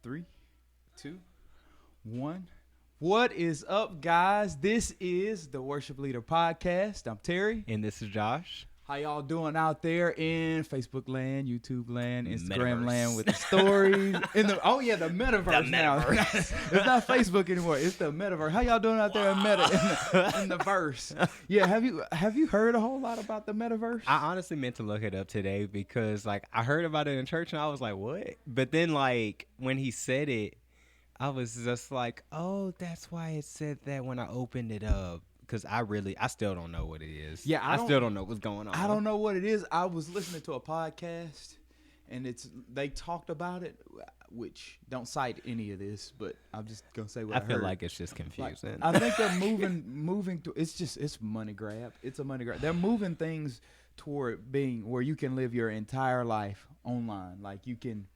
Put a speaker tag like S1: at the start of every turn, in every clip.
S1: Three, two, one. What is up, guys? This is the Worship Leader Podcast. I'm Terry.
S2: And this is Josh.
S1: How y'all doing out there in Facebook land, YouTube land, Instagram
S2: Metaverse.
S1: land with the stories? The metaverse now. It's not Facebook anymore. It's the metaverse. How y'all doing out there in the verse? Yeah, have you heard a whole lot about the metaverse?
S2: I honestly meant to look it up today because I heard about it in church and I was like, what? But then when he said it, I was just like, oh, that's why it said that when I opened it up. Because I still don't know what it is.
S1: Yeah,
S2: I still don't know what's going on.
S1: I don't know what it is. I was listening to a podcast, and they talked about it, which don't cite any of this, but I'm just gonna say what I
S2: feel
S1: heard.
S2: like it's just confusing.
S1: I think they're moving to. It's money grab. It's a money grab. They're moving things toward being where you can live your entire life online. Like you can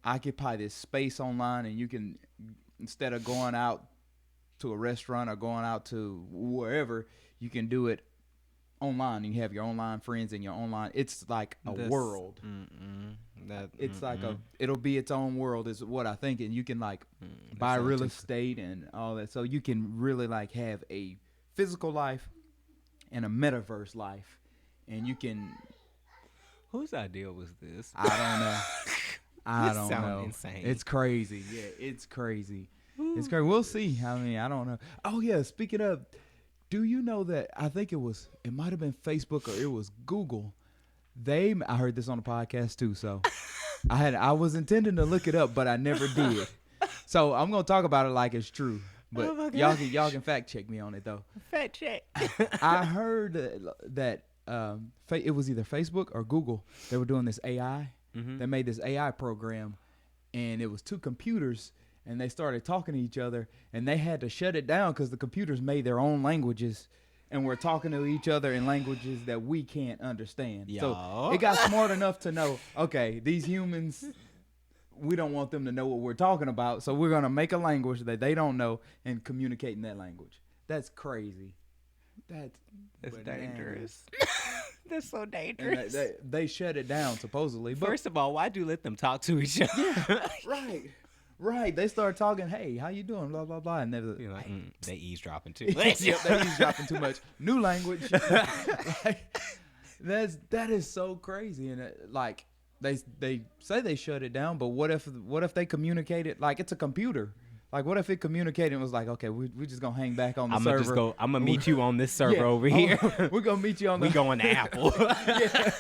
S1: occupy this space online, and you can, instead of going out to a restaurant or going out to wherever, you can do it online. You have your online friends and your online. It's like a world. It'll be its own world is what I think, and you can buy real estate and all that. So you can really have a physical life and a metaverse life, and you can.
S2: Whose idea was this?
S1: I don't know. I don't know.
S2: Insane.
S1: It's crazy. Yeah, it's crazy. It's crazy. We'll see. I mean, I don't know. Oh yeah. Speaking of, do you know that I think it might have been Facebook or it was Google. I heard this on the podcast too. So I was intending to look it up, but I never did. So I'm gonna talk about it like it's true. But y'all can fact check me on it though.
S2: Fact check.
S1: I heard that it was either Facebook or Google. They were doing this AI. Mm-hmm. They made this AI program, and it was two computers. And they started talking to each other, and they had to shut it down because the computers made their own languages and were talking to each other in languages that we can't understand. So it got smart enough to know, okay, these humans, we don't want them to know what we're talking about, so we're going to make a language that they don't know and communicate in that language. That's crazy. That's
S2: dangerous. That's so dangerous.
S1: They shut it down, supposedly. But
S2: first of all, why'd you let them talk to each other?
S1: Yeah, right. They started talking, hey, how you doing, blah, blah, blah. And
S2: they eavesdropping too much.
S1: Yep, they eavesdropping too much. New language. That is so crazy. And they say they shut it down, but what if they communicated, it's a computer. What if it communicated and was like, okay, we're just going to hang back on the server.
S2: I'm going to meet you on this server over here.
S1: We're going to meet you on the...
S2: We going to Apple.
S1: Yeah.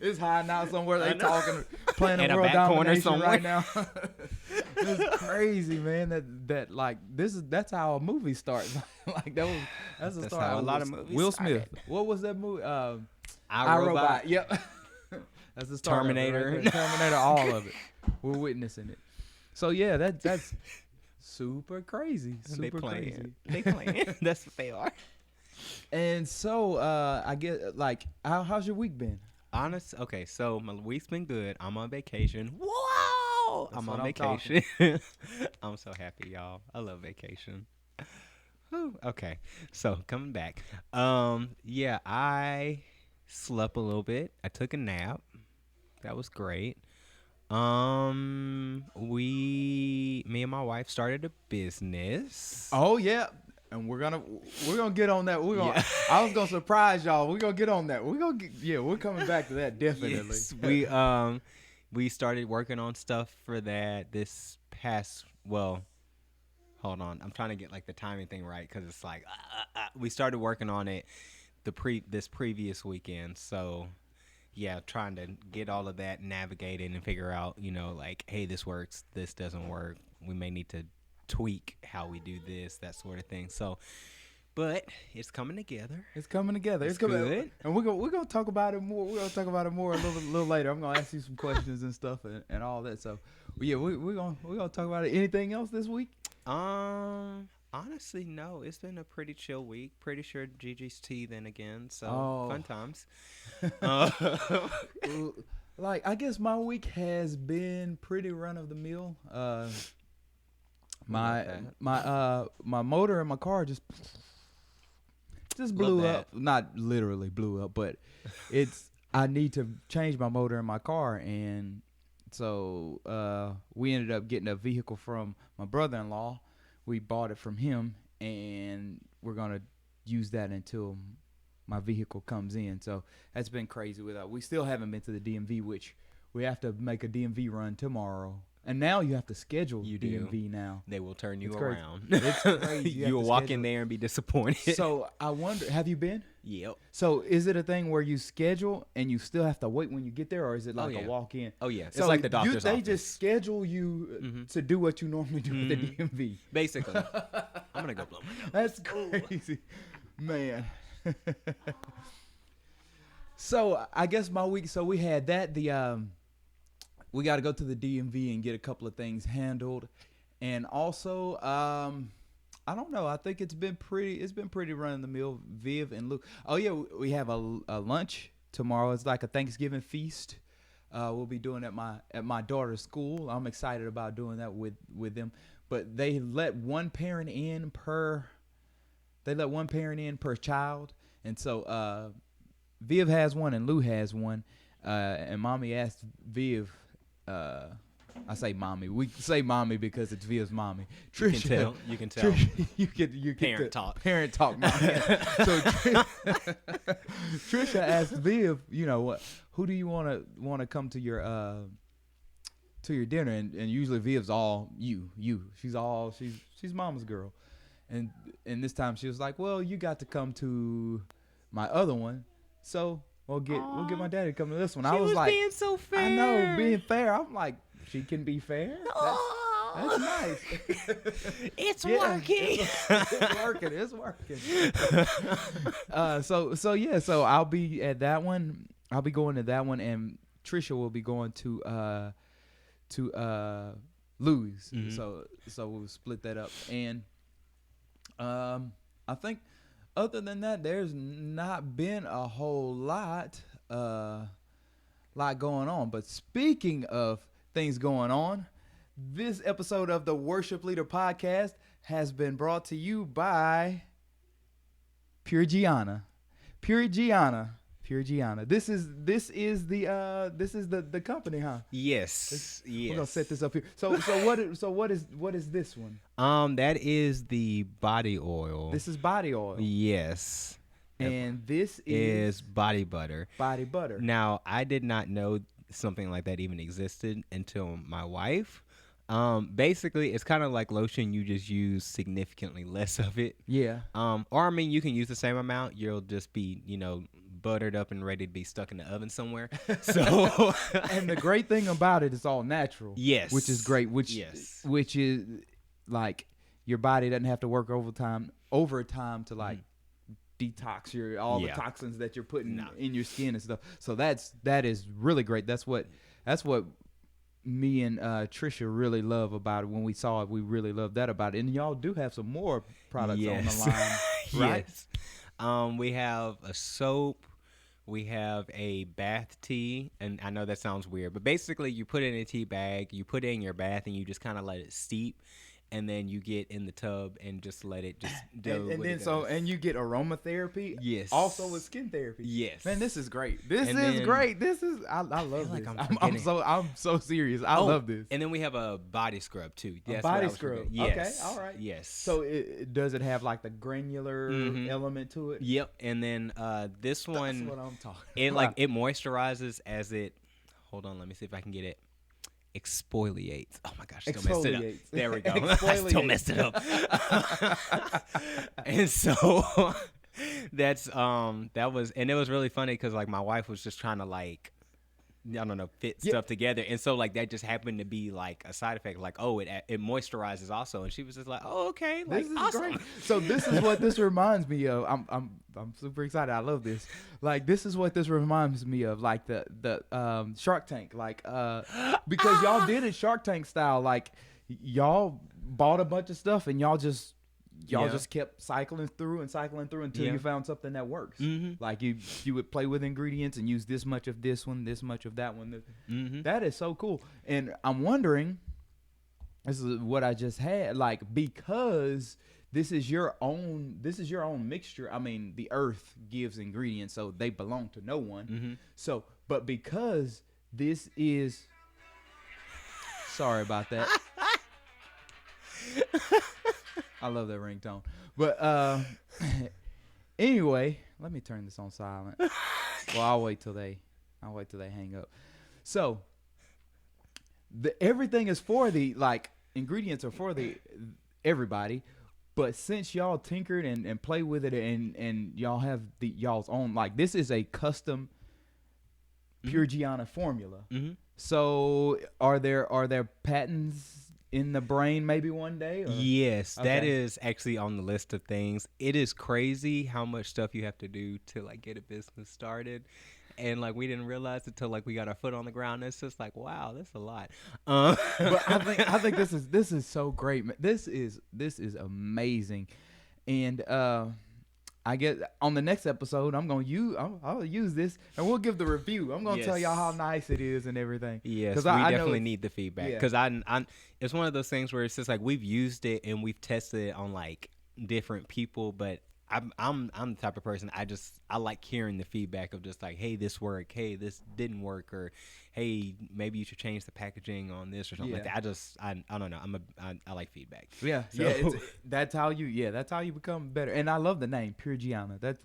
S1: It's hiding out somewhere. They talking, playing
S2: in
S1: a world domination
S2: somewhere.
S1: Right now. It's crazy, man. That's how a movie starts. That's the start.
S2: How a lot of movies
S1: Will
S2: started.
S1: Smith. What was that movie?
S2: iRobot.
S1: Yep. That's the start.
S2: Terminator.
S1: Right. Terminator. All of it. We're witnessing it. So yeah, that's super crazy. Super crazy.
S2: They playing. That's what they are.
S1: And so I get how's your week been?
S2: Okay, so my week's been good. I'm on vacation. Whoa! I'm on vacation. I'm so happy, y'all. I love vacation. Whew. Okay, so coming back. Yeah, I slept a little bit. I took a nap. That was great. Me and my wife started a business.
S1: Oh yeah. And we're gonna get on that. I was gonna surprise y'all. We're gonna get on that. We're coming back to that definitely.
S2: Yes, we started working on stuff for that this past. Well, hold on. I'm trying to get the timing thing right because it's we started working on it this previous weekend. So yeah, trying to get all of that navigated and figure out, hey, this works, this doesn't work. We may need to tweak how we do this, that sort of thing. So, but it's coming together.
S1: It's coming together.
S2: It's good.
S1: And we're gonna talk about it more. We're gonna talk about it more a little later. I'm gonna ask you some questions and stuff and all that. So, yeah, we're gonna talk about it. Anything else this week?
S2: Honestly, no. It's been a pretty chill week. Pretty sure Gigi's teething again. So fun times.
S1: I guess my week has been pretty run of the mill. My motor in my car just blew up. Not literally blew up, but I need to change my motor in my car, and we ended up getting a vehicle from my brother-in-law. We bought it from him, and we're gonna use that until my vehicle comes in. So that's been crazy. We still haven't been to the DMV, which we have to make a DMV run tomorrow. And now you have to schedule DMV now.
S2: They will turn you around.
S1: It's crazy.
S2: You'll walk in there and be disappointed.
S1: So I wonder, have you been?
S2: Yep.
S1: So is it a thing where you schedule and you still have to wait when you get there, or is it like a walk-in?
S2: Oh, yeah. It's
S1: so
S2: like the doctor's
S1: They
S2: office.
S1: just schedule you to do what you normally do at the DMV.
S2: Basically. I'm going to go blow my nose.
S1: That's crazy. Man. So I guess my week, so we had that, we got to go to the DMV and get a couple of things handled. And also, I don't know. I think it's been pretty run of the mill. Viv and Luke. Oh yeah, we have a lunch tomorrow. It's like a Thanksgiving feast. We'll be doing at my daughter's school. I'm excited about doing that with them. But they let one parent in per child. And so Viv has one and Lou has one. And Mommy asked Viv. I say mommy. We say mommy because it's Via's mommy. Trisha,
S2: you can tell.
S1: Trisha, you
S2: Parent talk.
S1: Parent talk. Mommy. So Trisha asked Viv, who do you want to come to your dinner? And usually Viv's all you. She's mama's girl. And this time she was like, well, you got to come to my other one. So we'll get my daddy to come to this one. I was like,
S2: being so fair.
S1: I know, being fair. I'm like, she can be fair. That's nice.
S2: It's working.
S1: It's working. So I'll be at that one. I'll be going to that one, and Trisha will be going to Louis.
S2: Mm-hmm.
S1: So we'll split that up, and I think other than that, there's not been a whole lot going on. But speaking of things going on, this episode of the Worship Leader Podcast has been brought to you by Pure Gianna. Pure Gianna. This is the company, huh?
S2: Yes.
S1: We're gonna set this up here. So what is this one?
S2: That is the body oil.
S1: This is body oil.
S2: Yes.
S1: And this is
S2: body butter.
S1: Body butter.
S2: Now, I did not know something like that even existed until my wife. Basically, it's kind of like lotion. You just use significantly less of it.
S1: Yeah.
S2: Or I mean, you can use the same amount. You'll just be, buttered up and ready to be stuck in the oven somewhere. So,
S1: and the great thing about it is all natural.
S2: Yes.
S1: Which is great. Which is like your body doesn't have to work overtime to like detox the toxins that you're putting in your skin and stuff. So that is really great. That's what me and Trisha really love about it. When we saw it, we really love that about it. And y'all do have some more products on the line, right?
S2: Yes. We have a soap. We have a bath tea, and I know that sounds weird, but basically you put it in a tea bag, you put it in your bath, and you just kind of let it steep, and then you get in the tub and just let it just do
S1: and you get aromatherapy.
S2: Yes.
S1: Also with skin therapy.
S2: Yes.
S1: Man, this is great. This is great. I love this. I'm so serious. I love this.
S2: And then we have a body scrub too.
S1: A body scrub.
S2: Yes.
S1: Okay. All right.
S2: Yes.
S1: So does it have like the granular element to it?
S2: Yep. And then this one.
S1: That's what I'm talking
S2: about. It moisturizes as it. Hold on. Let me see if I can get it. Exfoliates. Oh my gosh, still messed it up. There we go. I still messed it up. And so that's that was, and it was really funny because like my wife was just trying to like, I don't know, fit stuff together, and so like that just happened to be like a side effect, like it moisturizes also, and she was just like, oh okay, like
S1: this is
S2: awesome.
S1: Great. So this is what this reminds me of. I'm super excited. I love this. Like this is what this reminds me of, like the Shark Tank, like because y'all did it Shark Tank style, like y'all bought a bunch of stuff and y'all just kept cycling through until you found something that works. Mm-hmm. Like you would play with ingredients and use this much of this one, this much of that one. Mm-hmm. That is so cool. And I'm wondering, this is what I just had, like, because this is your own mixture. I mean, the earth gives ingredients, so they belong to no one. Mm-hmm. So, but because this is Sorry about that. I love that ringtone. But anyway, let me turn this on silent. Well, I'll wait till they hang up. So everything is for the ingredients are for the everybody. But since y'all tinkered and play with it and y'all have y'all's own, this is a custom Pure Gianna formula.
S2: Mm-hmm.
S1: So are there patents in the brain maybe one day? Or?
S2: Yes,
S1: Okay.
S2: that is actually on the list of things. It is crazy how much stuff you have to do to get a business started. And we didn't realize it till we got our foot on the ground. It's just wow, that's a lot.
S1: But I think this is so great. This is amazing, and I guess on the next episode I'll use this and we'll give the review. I'm gonna tell y'all how nice it is and everything.
S2: Yes, because I definitely need the feedback because I it's one of those things where it's just we've used it and we've tested it on different people, but I'm the type of person I like hearing the feedback of just hey, this worked, hey, this didn't work, or hey, maybe you should change the packaging on this or something like that. I don't know. I like feedback.
S1: Yeah, so. That's how you become better. And I love the name Pure Gianna. That's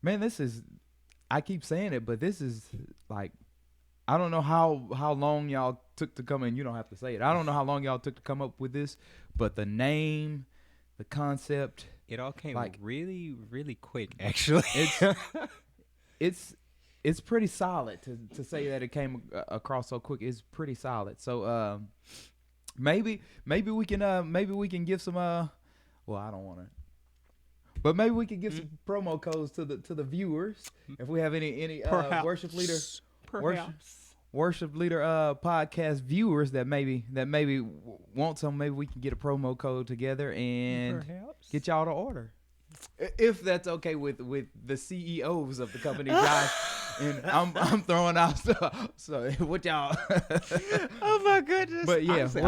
S1: man, this is, I keep saying it, but this is I don't know how long y'all took to come in. You don't have to say it. I don't know how long y'all took to come up with this, but the name, the concept.
S2: It all came really, really quick, actually.
S1: It's pretty solid to say that it came across so quick. It's pretty solid. So maybe we can give some well, I don't want to, but maybe we can give some promo codes to the viewers if we have any worship leader podcast viewers that maybe want some. Maybe we can get a promo code together and get y'all to order, if that's okay with the CEOs of the company, Josh. And I'm throwing out stuff. So what y'all?
S2: Oh my goodness!
S1: But yeah, we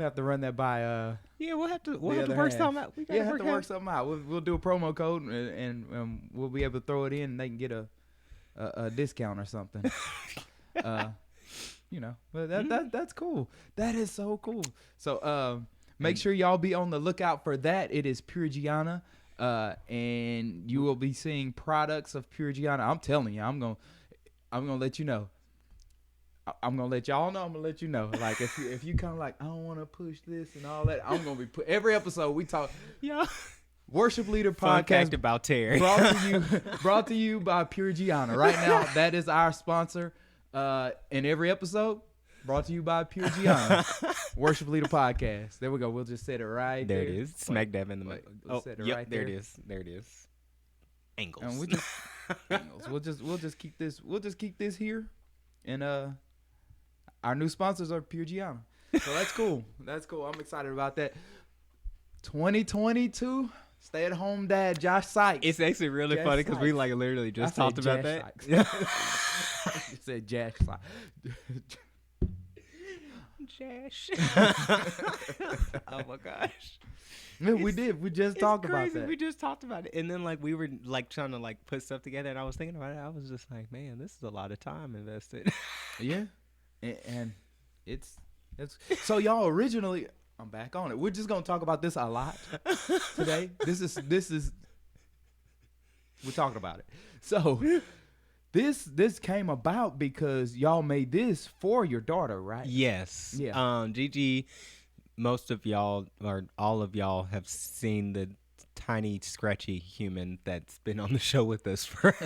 S1: have to run that by.
S2: Yeah, we'll have to work something out. We
S1: have to work something out. We'll do a promo code and we'll be able to throw it in. And they can get a discount or something. But that's cool. That is so cool. So make sure y'all be on the lookout for that. It is Pure Gianna. And you will be seeing products of Pure Gianna. I'm telling you, I'm gonna let you know. I'm gonna let y'all know. I'm gonna let you know. If you kind of I don't want to push this and all that, I'm gonna be every episode we talk.
S2: Yeah.
S1: Worship Leader
S2: Fun
S1: Podcast
S2: fact about Terry.
S1: brought to you by Pure Gianna. Right now, that is our sponsor. In every episode, brought to you by Pure Gianna. Worship Leader Podcast. There we go. We'll just set it right there.
S2: There it is. Smack dab in the middle.
S1: We'll set it right
S2: there it is. There it is. Angles.
S1: And angles. We'll just keep this. We'll just keep this here. And our new sponsors are Pure Gianna. So that's cool. That's cool. I'm excited about that. 2022. Stay at home dad Josh Sykes.
S2: It's actually really funny because we literally just talked about that.
S1: You said Josh Sykes.
S2: Josh. Oh my gosh.
S1: Yeah, we did. We just talked about that.
S2: We just talked about it. And then we were trying to put stuff together, and I was thinking about it. I was just man, this is a lot of time invested.
S1: Yeah. And it's so y'all originally, I'm back on it. We're just gonna talk about this a lot today. This is we're talking about it. So this came about because y'all made this for your daughter, right?
S2: Yes.
S1: Yeah.
S2: Gigi, most of y'all or all of y'all have seen the tiny scratchy human that's been on the show with us for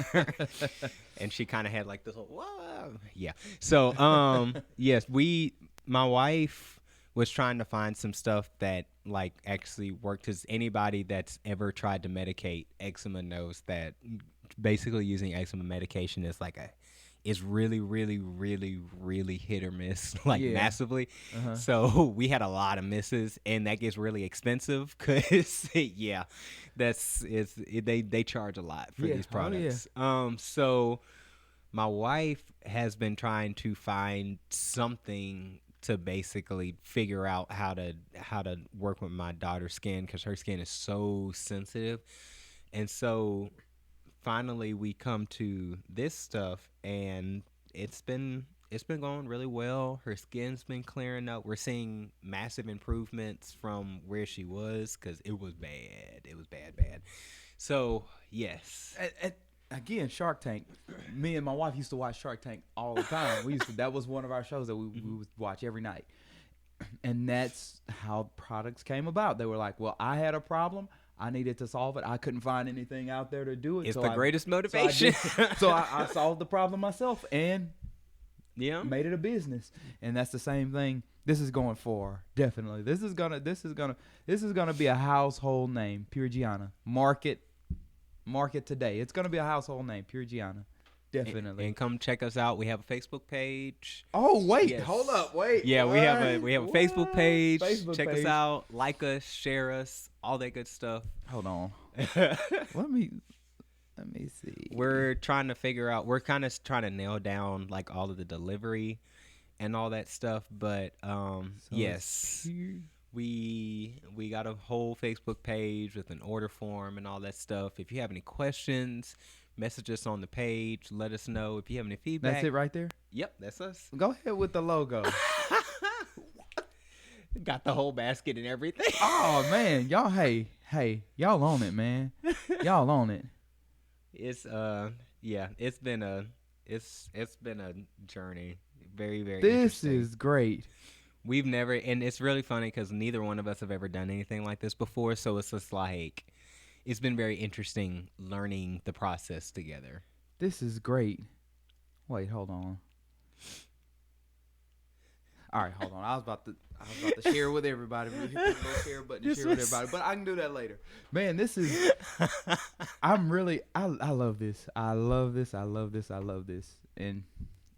S2: and she kind of had this whole whoa. Yeah. So yes, my wife was trying to find some stuff that actually worked, because anybody that's ever tried to medicate eczema knows that basically using eczema medication is is really, really, really, really hit or miss, massively.
S1: Uh-huh.
S2: So we had a lot of misses, and that gets really expensive because, yeah, they charge a lot for these products.
S1: Oh, yeah.
S2: So my wife has been trying to find something to basically figure out how to work with my daughter's skin, because her skin is so sensitive. And so finally we come to this stuff, and it's been it's been going really well. Her skin's been clearing up. We're seeing massive improvements from where she was because it was bad. It was bad. So yes,
S1: Again, Shark Tank. Me and my wife used to watch Shark Tank all the time. That was one of our shows that we would watch every night. And that's how products came about. They were like, well, I had a problem. I needed to solve it. I couldn't find anything out there to do it.
S2: It's the greatest motivation.
S1: So I solved the problem myself and
S2: yeah,
S1: made it a business. And that's the same thing this is going for. Definitely. This is gonna be a household name, Pure Gianna. Market today. It's gonna be a household name, Pure Gianna. Definitely.
S2: And come check us out. We have a Facebook page.
S1: Oh wait, hold up, wait.
S2: Yeah,
S1: what?
S2: we have a Facebook page. Check us
S1: page.
S2: out, like us, share us, all that good stuff.
S1: Hold on. Let me see.
S2: We're trying to figure out. We're kind of trying to nail down like all of the delivery and all that stuff. But yes, we got a whole Facebook page with an order form and all that stuff. If you have any questions, message us on the page. Let us know if you have any feedback.
S1: That's it right there?
S2: Yep, that's us.
S1: Go ahead with the logo.
S2: Got the whole basket and everything.
S1: Oh man, y'all y'all on it, man. Y'all on it.
S2: It's it's been a journey. Very, very
S1: This is great.
S2: We've never, and it's really funny because neither one of us have ever done anything like this before, so it's just like it's been very interesting learning the process together.
S1: This is great. Wait, hold on. All right, hold on. I was about to share with everybody. Hit the little share button, share with everybody, but I can do that later. Man, this is. I love this. I love this, and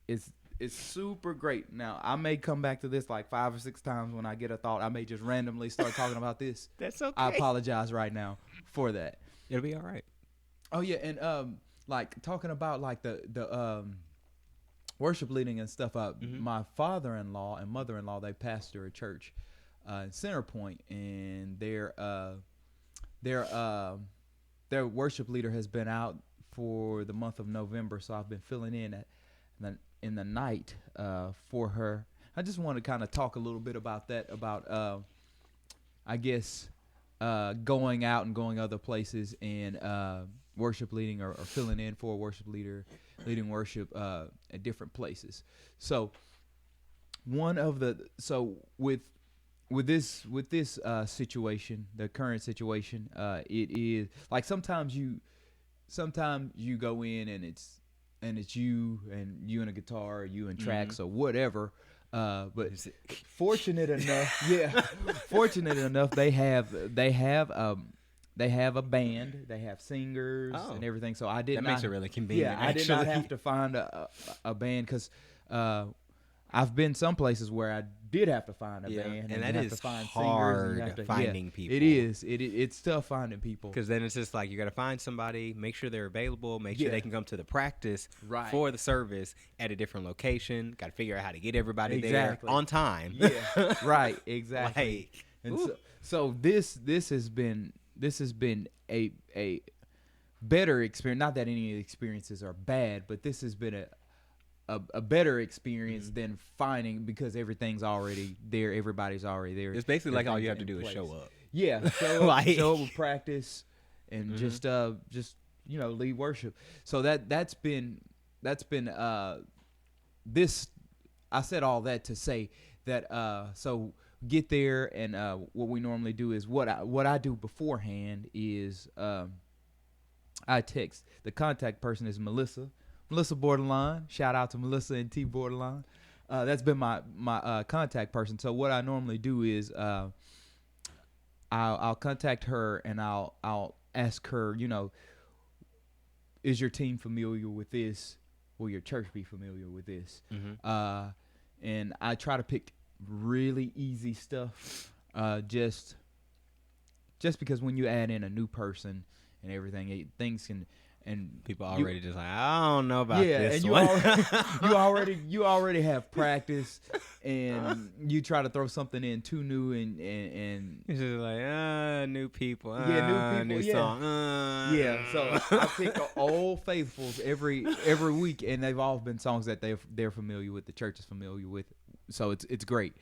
S1: it's super great. Now I may come back to this like 5 or 6 times when I get a thought. I may just randomly start talking about this.
S2: That's okay.
S1: I apologize right now for that.
S2: It'll be all right.
S1: Oh yeah, and like talking about like the worship leading and stuff. My father-in-law and mother-in-law, they pastor a church in Center Point, and their worship leader has been out for the month of November, so I've been filling in the night for her. I just want to kind of talk a little bit about that, about I guess going out and going other places and worship leading or filling in for a worship leader, leading worship at different places. So with this situation, the current situation, it is like sometimes you go in and it's you and a guitar, or you and tracks or whatever. But fortunate enough, they have a band, they have singers and everything. So
S2: makes it really convenient.
S1: Yeah, I did not have to find a band because I've been some places where I did have to find a band,
S2: and that
S1: you
S2: is
S1: have to find
S2: hard
S1: singers, and
S2: finding people.
S1: It is. It's tough finding people
S2: because then it's just like you got to find somebody, make sure they're available, make sure they can come to the practice for the service at a different location. Got to figure out how to get everybody there on time.
S1: Yeah, right, exactly. So this has been a better experience. Not that any of the experiences are bad, but this has been a better experience than finding, because everything's already there. Everybody's already there.
S2: It's basically like all you have to do is show up.
S1: Yeah, show up with practice and just lead worship. So that's been this. I said all that to say that so get there, and what we normally do is what I do beforehand is I text. The contact person is Melissa Borderline. Shout out to Melissa and T Borderline. That's been my contact person. So what I normally do is I'll contact her and I'll ask her, is your team familiar with this? Will your church be familiar with this? And I try to pick really easy stuff, just because when you add in a new person and everything, things can and
S2: people already just like, I don't know about this
S1: and you
S2: one.
S1: you already have practice, and you try to throw something in too new and
S2: It's just like, new people,
S1: new people,
S2: new song.
S1: So I pick old faithfuls every week, and they've all been songs that they're familiar with, the church is familiar with, so it's great.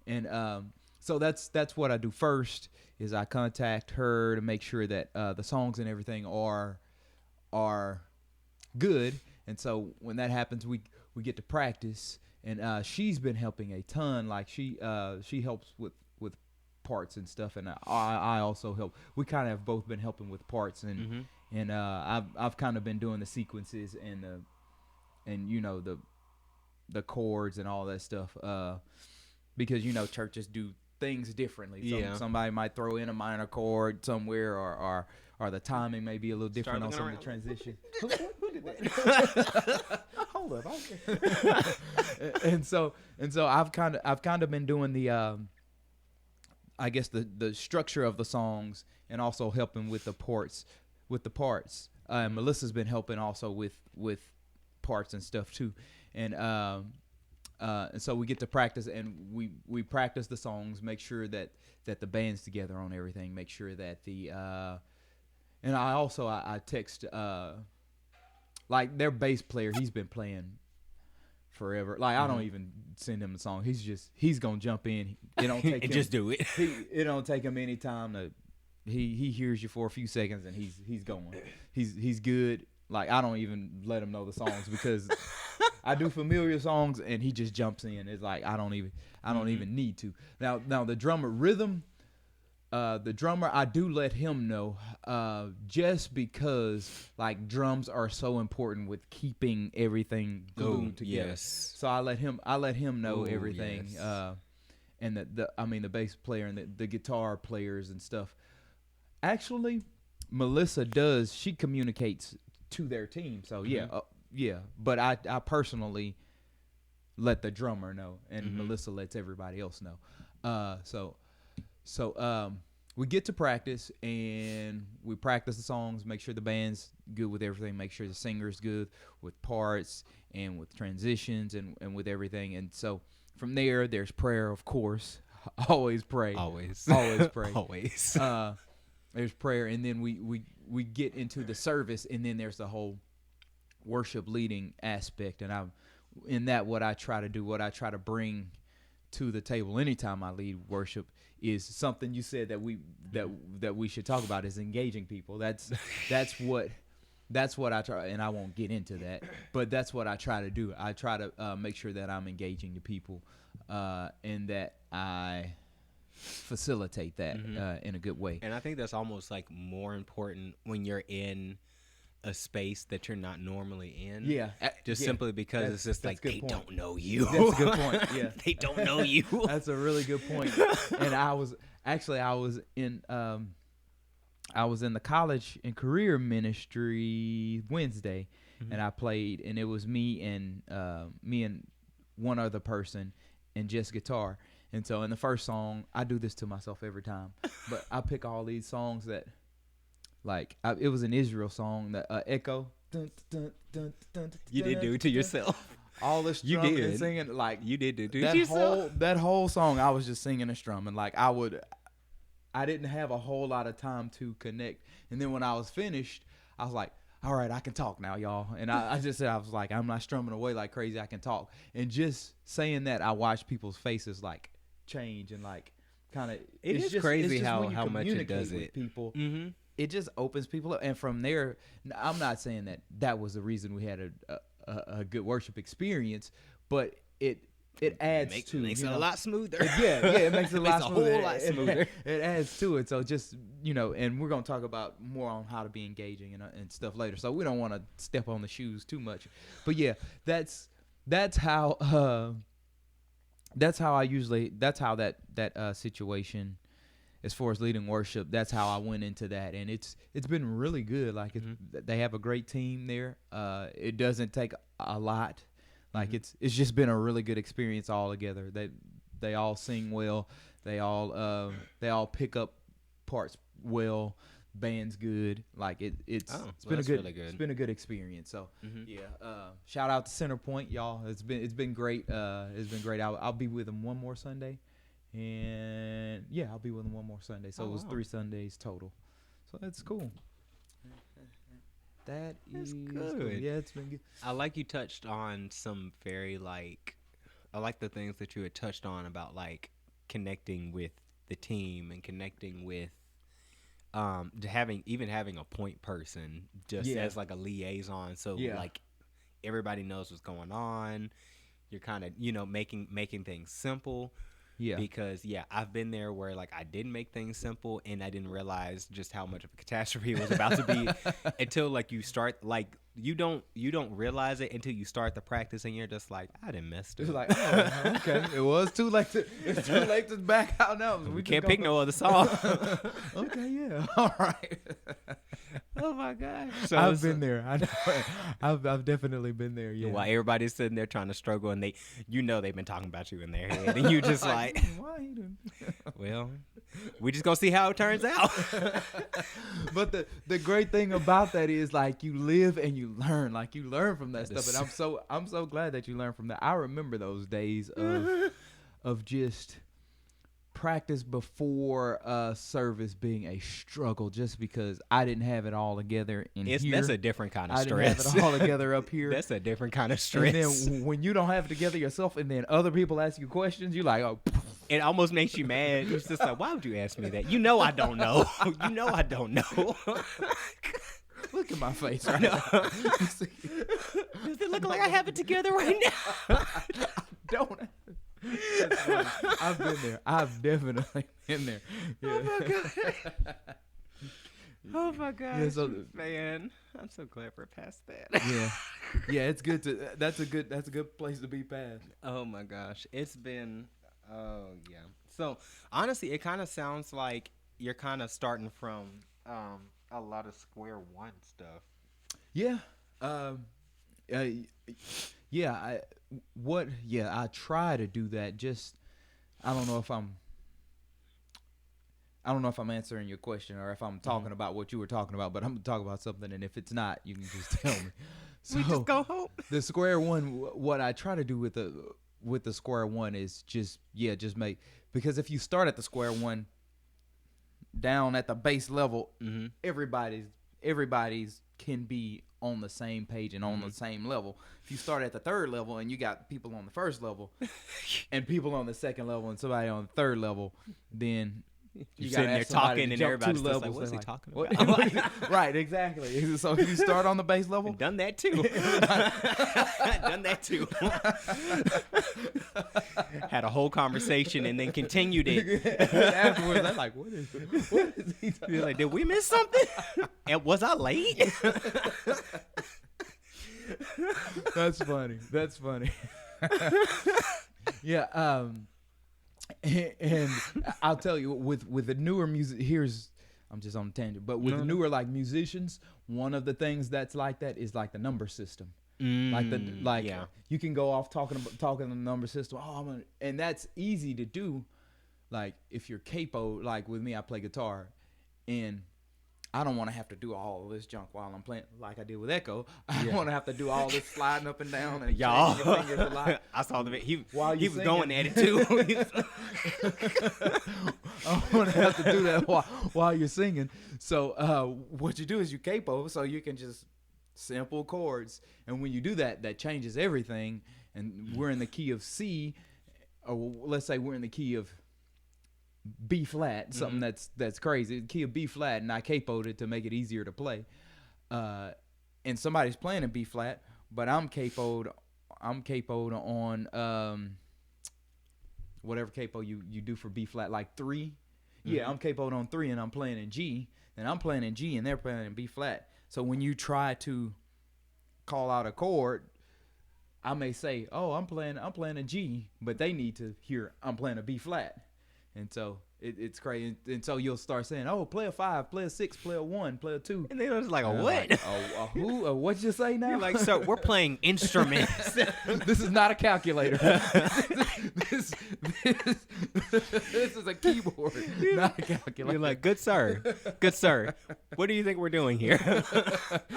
S1: And so that's what I do first, is I contact her to make sure that the songs and everything are good. And so when that happens, we get to practice, and she's been helping a ton. Like she helps with parts and stuff, and I also help. We kind of have both been helping with parts, and and I've kind of been doing the sequences and you know the chords and all that stuff, because you know churches do things differently. Somebody might throw in a minor chord somewhere, or the timing may be a little different on some of the transition. Who did that? Hold up. and so I've kind of been doing the I guess the structure of the songs, and also helping with the parts. Melissa's been helping also with parts and stuff too. And so we get to practice, and we practice the songs, make sure that the band's together on everything, make sure that the and I text like their bass player, he's been playing forever. Like I don't even send him a song. He's gonna jump in. It don't take him,
S2: just do it.
S1: It don't take him any time to. He hears you for a few seconds and he's going. He's good. Like I don't even let him know the songs, because I do familiar songs and he just jumps in. It's like I don't even need to. Now the drummer rhythm. The drummer, I do let him know, just because like drums are so important with keeping everything glued together.
S2: Yes.
S1: So I let him know everything.
S2: Yes.
S1: And the bass player and the guitar players and stuff. Actually, Melissa she communicates to their team. So yeah. But I personally let the drummer know, and Melissa lets everybody else know. So we get to practice, and we practice the songs, make sure the band's good with everything, make sure the singer's good with parts and with transitions and with everything. And so from there's prayer, of course. Always pray.
S2: Always
S1: pray.
S2: Always.
S1: There's prayer, and then we get into the service, and then there's the whole worship leading aspect. And what I try to bring to the table anytime I lead worship is something you said that we should talk about, is engaging people. That's what I try, and I won't get into that, but that's what I try to do. I try to make sure that I'm engaging the people, and that I facilitate that in a good way.
S2: And I think that's almost like more important when you're in a space that you're not normally in.
S1: Yeah.
S2: Simply because it's just like they don't know you.
S1: That's a good point. Yeah.
S2: They don't know you.
S1: That's a really good point. And I was in the college and career ministry Wednesday, and I played, and it was me and one other person and just guitar. And so in the first song, I do this to myself every time, but I pick all these songs that, like, it was an Israel song, that Echo. Dun, dun, dun, dun,
S2: You did do it to yourself.
S1: All this strumming and singing, like,
S2: you did do it to
S1: that
S2: yourself.
S1: That whole song, I was just singing and strumming. Like I didn't have a whole lot of time to connect. And then when I was finished, I was like, all right, I can talk now, y'all. And I just said, I was like, I'm not strumming away like crazy. I can talk. And just saying that, I watched people's faces like change and like kind of.
S2: It's just crazy how much it does it.
S1: People, it just opens people up. And from there, I'm not saying that was the reason we had a good worship experience, but it adds
S2: makes
S1: it
S2: a lot smoother.
S1: It makes it a lot smoother.
S2: Whole lot smoother.
S1: It adds to it. So just, and we're going to talk about more on how to be engaging and stuff later. So we don't want to step on the shoes too much. But yeah, that's how that situation, as far as leading worship, that's how I went into that. And it's been really good. Like they have a great team there. It doesn't take a lot. Like it's just been a really good experience all together. They all sing well. They all pick up parts well. Band's good. Like it's been a good
S2: really good.
S1: it's been a good experience. So shout out to Centerpoint, y'all. It's been great. It's been great. I'll be with them one more Sunday, and I'll be with them one more Sunday. So it was 3 Sundays total. So that's cool. That's good. Cool. Yeah, it's been good.
S2: I like you touched on some very I like the things that you had touched on about like connecting with the team and connecting with having a point person just as like a liaison, so like everybody knows what's going on. You're kind of making things simple. Because I've been there where like I didn't make things simple and I didn't realize just how much of a catastrophe it was about to be until like you start, like you don't realize it until you start the practice and you're just like, I didn't mess it.
S1: It's like, oh, okay, it's too late to back out now.
S2: We can't pick no other song.
S1: Okay, yeah, all right.
S2: Oh my gosh!
S1: So I've been there. I've definitely been there. Yeah.
S2: While everybody's sitting there trying to struggle, and they've been talking about you in their head, and you just like,
S1: why you doing?
S2: Well, we just gonna see how it turns out.
S1: But the great thing about that is like you live and you learn. Like you learn from that stuff, and I'm so glad that you learn from that. I remember those days of just practice before service being a struggle, just because I didn't have it all together in here.
S2: That's a different kind of stress.
S1: I didn't have it all together up here.
S2: That's a different kind of stress.
S1: And then when you don't have it together yourself, and then other people ask you questions, you're like, oh.
S2: It almost makes you mad. It's just like, why would you ask me that? I don't know. I don't know.
S1: Look at my face right now.
S2: Does it look like I have it together right now?
S1: I don't. I've been there. I've definitely been there. Yeah.
S2: Oh my god. Oh my gosh,
S1: yeah, so,
S2: man! I'm so glad we're past that.
S1: Yeah. It's good to. That's a good place to be past.
S2: Oh my gosh, it's been. Oh yeah. So honestly, it kind of sounds like you're kind of starting from a lot of square one stuff.
S1: Yeah. I try to do that. Just I don't know if I'm answering your question or if I'm talking about what you were talking about, but I'm gonna talk about something, and if it's not, you can just tell me. So
S2: we just go home.
S1: The square one, what I try to do with the square one is just make, because if you start at the square one down at the base level, everybody's can be on the same page and on the same level. If you start at the third level and you got people on the first level and people on the second level and somebody on the third level, then
S2: you're sitting there talking and everybody's just like, what's he talking about?
S1: Right, exactly. So if you start on the base level.
S2: Done that too. Done that too. Had a whole conversation and then continued it.
S1: Afterwards, I'm like, what is he talking
S2: about? Like, did we miss something? And was I late?
S1: That's funny. Yeah, and I'll tell you, with the newer music, I'm just on a tangent, but with newer like musicians, one of the things that's like that is like the number system. You can go off talking the number system. And that's easy to do. Like if you're capo, like with me, I play guitar, and I don't want to have to do all of this junk while I'm playing, like I did with Echo. I don't want to have to do all this sliding up and down and
S2: y'all.
S1: Your fingers a lot.
S2: I saw the he was
S1: singing.
S2: going at it too.
S1: I don't want to have to do that while you're singing. So what you do is you capo, so you can just simple chords, and when you do that, that changes everything. And we're in the key of C, or let's say we're in the key of B flat, something that's crazy. Key of B flat, and I capoed it to make it easier to play. And somebody's playing in B flat, but I'm capoed on whatever capo you do for B flat, like 3. Yeah, I'm capoed on 3, and I'm playing in G. And I'm playing in G, and they're playing in B flat. So when you try to call out a chord, I may say, "Oh, I'm playing a G," but they need to hear I'm playing a B flat. And so It's crazy, and so you'll start saying, "Oh, player 5, player 6, player 1, player 2."
S2: And then it was like, what?
S1: Like, who? What'd you say now?
S2: You're like, sir, we're playing instruments.
S1: This is not a calculator. this is a keyboard, not a calculator.
S2: You're like, good sir, what do you think we're doing here?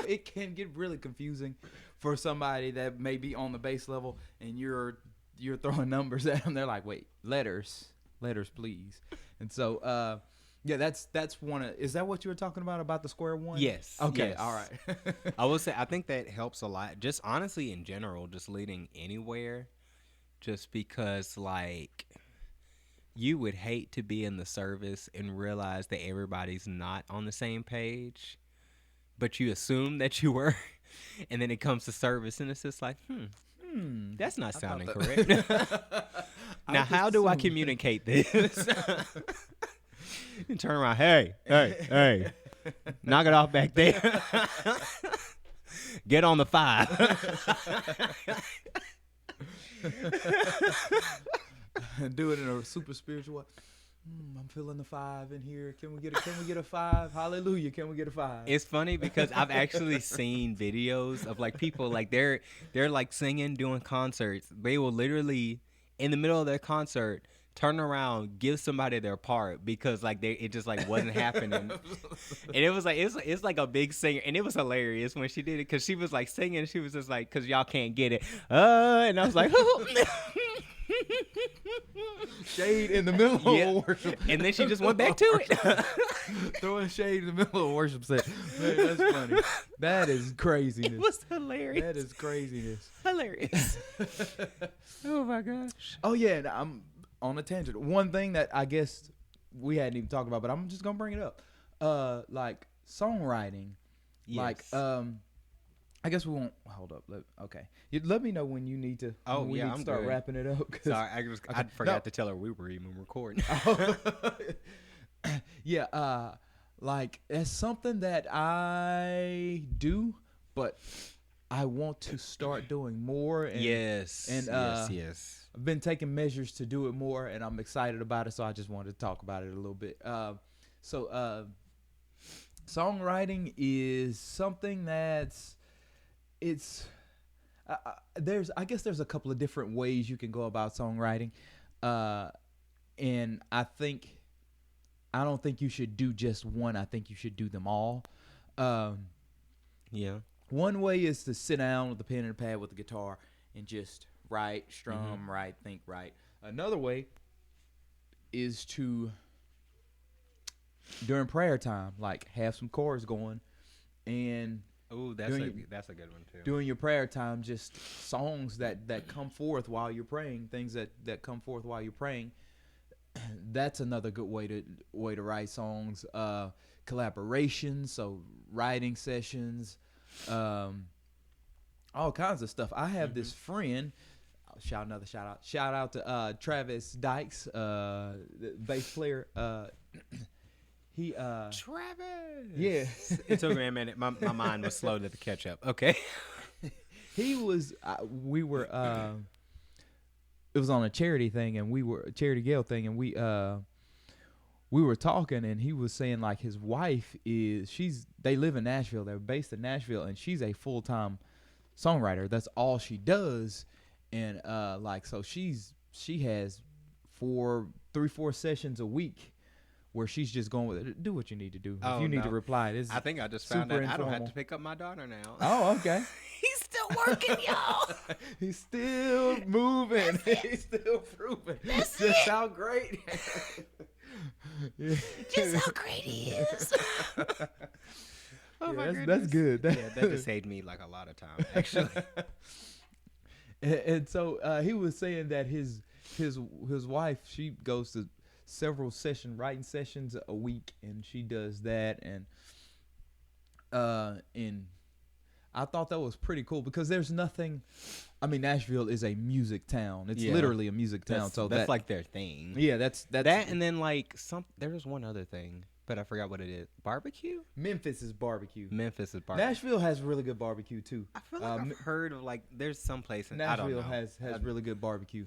S1: It can get really confusing for somebody that may be on the base level, and you're throwing numbers at them. They're like, wait, letters, please. And so, yeah, that's one of. Is that what you were talking about the square one?
S2: Yes.
S1: Okay.
S2: Yes.
S1: All right.
S2: I will say I think that helps a lot. Just honestly, in general, just leading anywhere, just because like you would hate to be in the service and realize that everybody's not on the same page, but you assume that you were, and then it comes to service and it's just like, that's not sounding correct. Now, how do I communicate this? You turn around, hey, knock it off back there. Get on the 5.
S1: Do it in a super spiritual way. I'm feeling the 5 in here. Can we get a 5? Hallelujah. Can we get a 5?
S2: It's funny because I've actually seen videos of like people like they're like singing, doing concerts. They will literally in the middle of their concert turn around, give somebody their part because like it just like wasn't happening. And it was like it's like a big singer, and it was hilarious when she did it because she was like singing. She was just like, because y'all can't get it, and I was like,
S1: shade in the middle of worship,
S2: and then she just went back to it,
S1: throwing shade in the middle of worship set. Man, that's funny. That is craziness.
S2: It was hilarious.
S1: That is craziness.
S2: Hilarious. Oh my gosh.
S1: Oh yeah, and I'm on a tangent. One thing that I guess we hadn't even talked about, but I'm just gonna bring it up. Like songwriting.
S2: Yes.
S1: Like I guess we won't hold up. Okay, let me know when you need to.
S2: Oh
S1: when we
S2: yeah,
S1: need to
S2: I'm
S1: start
S2: good.
S1: wrapping it up.
S2: Sorry, I forgot to tell her we were even recording.
S1: Yeah, like that's something that I do, but I want to start doing more. And,
S2: yes.
S1: And
S2: yes.
S1: I've been taking measures to do it more, and I'm excited about it. So I just wanted to talk about it a little bit. Songwriting is something that's I guess there's a couple of different ways you can go about songwriting, and I don't think you should do just one. I think you should do them all.
S2: Yeah.
S1: One way is to sit down with a pen and a pad with the guitar and just write, strum, write, think, write. Another way is to, during prayer time, like have some chords going, and
S2: that's a good one too.
S1: During your prayer time, just songs that come forth while you're praying, things that come forth while you're praying. That's another good way to write songs. Collaborations, so writing sessions, all kinds of stuff. I have this friend. Shout out to Travis Dykes, the bass player.
S2: Travis.
S1: Yeah.
S2: It took me a minute. My mind was slow to catch up. Okay.
S1: He was. It was on a charity thing, and Charity Gale thing, and we were talking, and he was saying like his wife they live in Nashville. They're based in Nashville, and she's a full-time songwriter. That's all she does. And so she has 3-4 sessions a week where she's just going with it. Do what you need to do. If you need to reply, I
S2: think I just found out I don't have to pick up my daughter now.
S1: Oh, okay.
S2: He's still working, y'all.
S1: He's still moving. He's still proving just how great.
S2: Just how great he is. Oh my goodness.
S1: That's good.
S2: That just saved me like a lot of time, actually.
S1: And so he was saying that his wife, she goes to several writing sessions a week, and she does that, and I thought that was pretty cool because there's nothing. I mean, Nashville is a music town. It's literally a music town.
S2: That's like their thing.
S1: Yeah, that's
S2: that, and then like there was one other thing, but I forgot what it is. Barbecue.
S1: Memphis is barbecue.
S2: Nashville
S1: has really good barbecue too.
S2: I feel like I've heard of like there's some place in
S1: Nashville
S2: I don't know.
S1: has really good barbecue.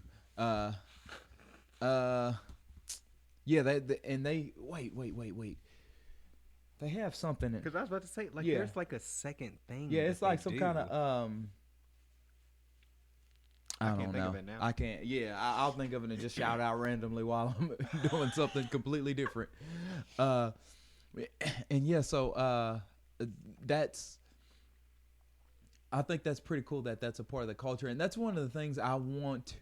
S1: Yeah, and they wait. They have something.
S2: Because I was about to say, like,
S1: Yeah.
S2: there's like a second thing.
S1: Yeah, it's
S2: that
S1: like
S2: they
S1: some
S2: do.
S1: kind of I
S2: can't
S1: don't
S2: think
S1: know.
S2: of it now.
S1: I can't. Yeah, I'll think of it and just shout out randomly while I'm doing something completely different. And yeah, so that's. I think that's pretty cool that that's a part of the culture, and that's one of the things I want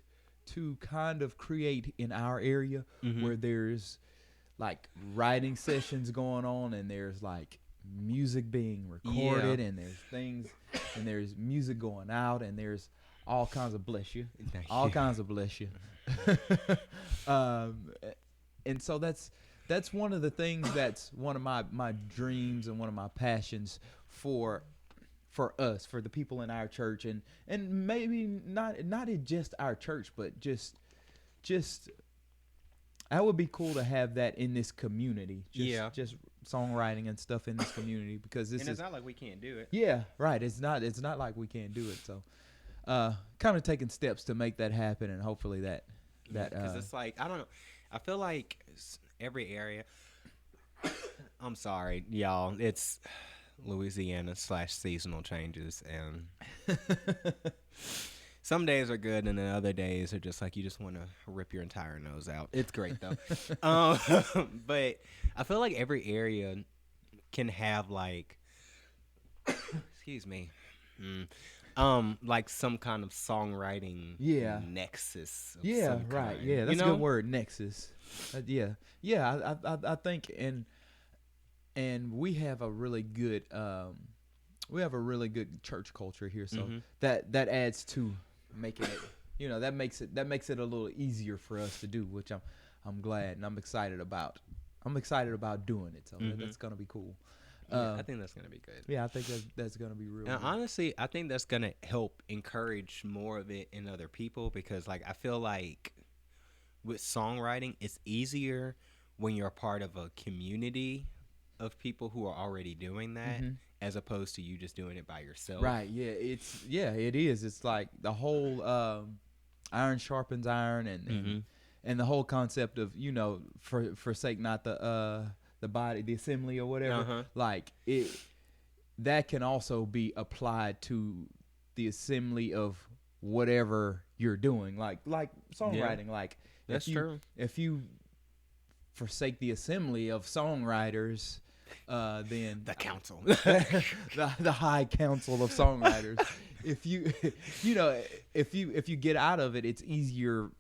S1: to kind of create in our area, where there's like writing sessions going on, and there's like music being recorded, and there's things, and there's music going out, and there's all kinds of bless you. And so that's one of the things that's one of my dreams and one of my passions for us, for the people in our church, and maybe not in just our church, but just that would be cool to have that in this community. Just songwriting and stuff in this community, because this
S2: it's not like we can't do it.
S1: Yeah, right. It's not like we can't do it. So, kind of taking steps to make that happen, and hopefully that
S2: because it's like, I don't know. I feel like every area. I'm sorry, y'all. It's Louisiana / seasonal changes, and some days are good, and then other days are just like you just want to rip your entire nose out. It's great though. But I feel like every area can have like, excuse me, like some kind of songwriting nexus. Of some
S1: right.
S2: kind.
S1: Yeah, that's a good word, nexus. I think, and we have a really good church culture here, so that adds to making it, that makes it a little easier for us to do, which I'm glad and I'm excited about doing it. So that's gonna be cool.
S2: I think that's gonna be good.
S1: Yeah, I think that's gonna be real.
S2: And
S1: good.
S2: honestly, I think that's gonna help encourage more of it in other people, because like I feel like with songwriting, it's easier when you're a part of a community of people who are already doing that, as opposed to you just doing it by yourself.
S1: Right. Yeah. It is. It's like the whole iron sharpens iron, and the whole concept of forsake not the body, the assembly or whatever. Like it, that can also be applied to the assembly of whatever you're doing. Like songwriting. Like
S2: that's true.
S1: If you forsake the assembly of songwriters, then
S2: the council,
S1: the high council of songwriters. If you get out of it, it's easier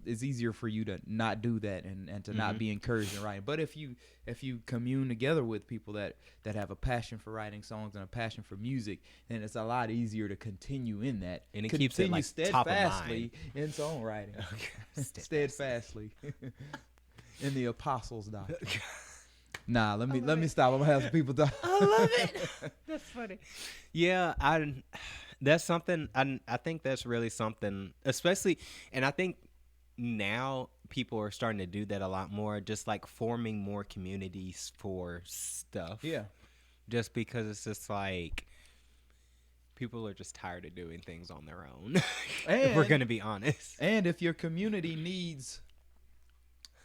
S1: for you to not do that and to not be encouraged in writing. But if you commune together with people that have a passion for writing songs and a passion for music, then it's a lot easier to continue in that,
S2: and it keeps it like top of mind
S1: in songwriting. Steadfastly in the apostles' doctrine. Nah, let me stop. I'm gonna have some people talk.
S2: I love it. That's funny. Yeah, that's something. I think that's really something, especially, and I think now people are starting to do that a lot more. Just like forming more communities for stuff.
S1: Yeah.
S2: Just because it's just like people are just tired of doing things on their own. If we're gonna be honest.
S1: And if your community needs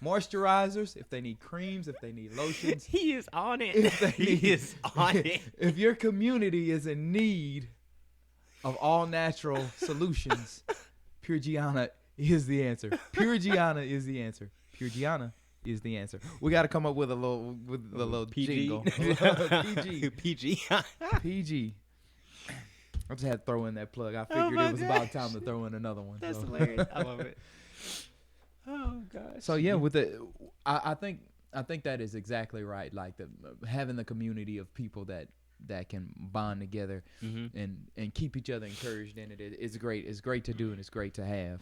S1: moisturizers, if they need creams, if they need lotions,
S2: he is on it. He is on it.
S1: If your community is in need of all natural solutions, Pure Gianna is the answer. Pure Gianna is the answer. Pure Gianna is the answer. We got to come up with a little
S2: PG.
S1: jingle.
S2: PG.
S1: PG. I just had to throw in that plug. I figured it was about time to throw in another one.
S2: That's hilarious. I love it. Oh gosh.
S1: So yeah, I think that is exactly right. Like having the community of people that can bond together and keep each other encouraged in it is great. It's great to do and it's great to have.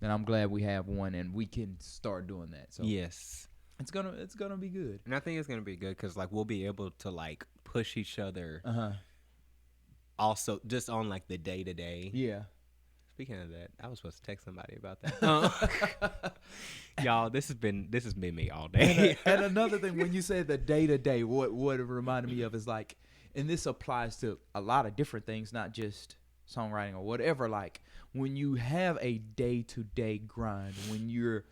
S1: And I'm glad we have one and we can start doing that. So
S2: yes,
S1: it's gonna be good.
S2: And I think it's gonna be good because like we'll be able to like push each other. Also, just on like the day to day.
S1: Yeah.
S2: Speaking of that, I was supposed to text somebody about that. Y'all, this has been me all day.
S1: And another thing, when you say the day to day, what it reminded me of is like, and this applies to a lot of different things, not just songwriting or whatever. Like when you have a day to day grind, when you're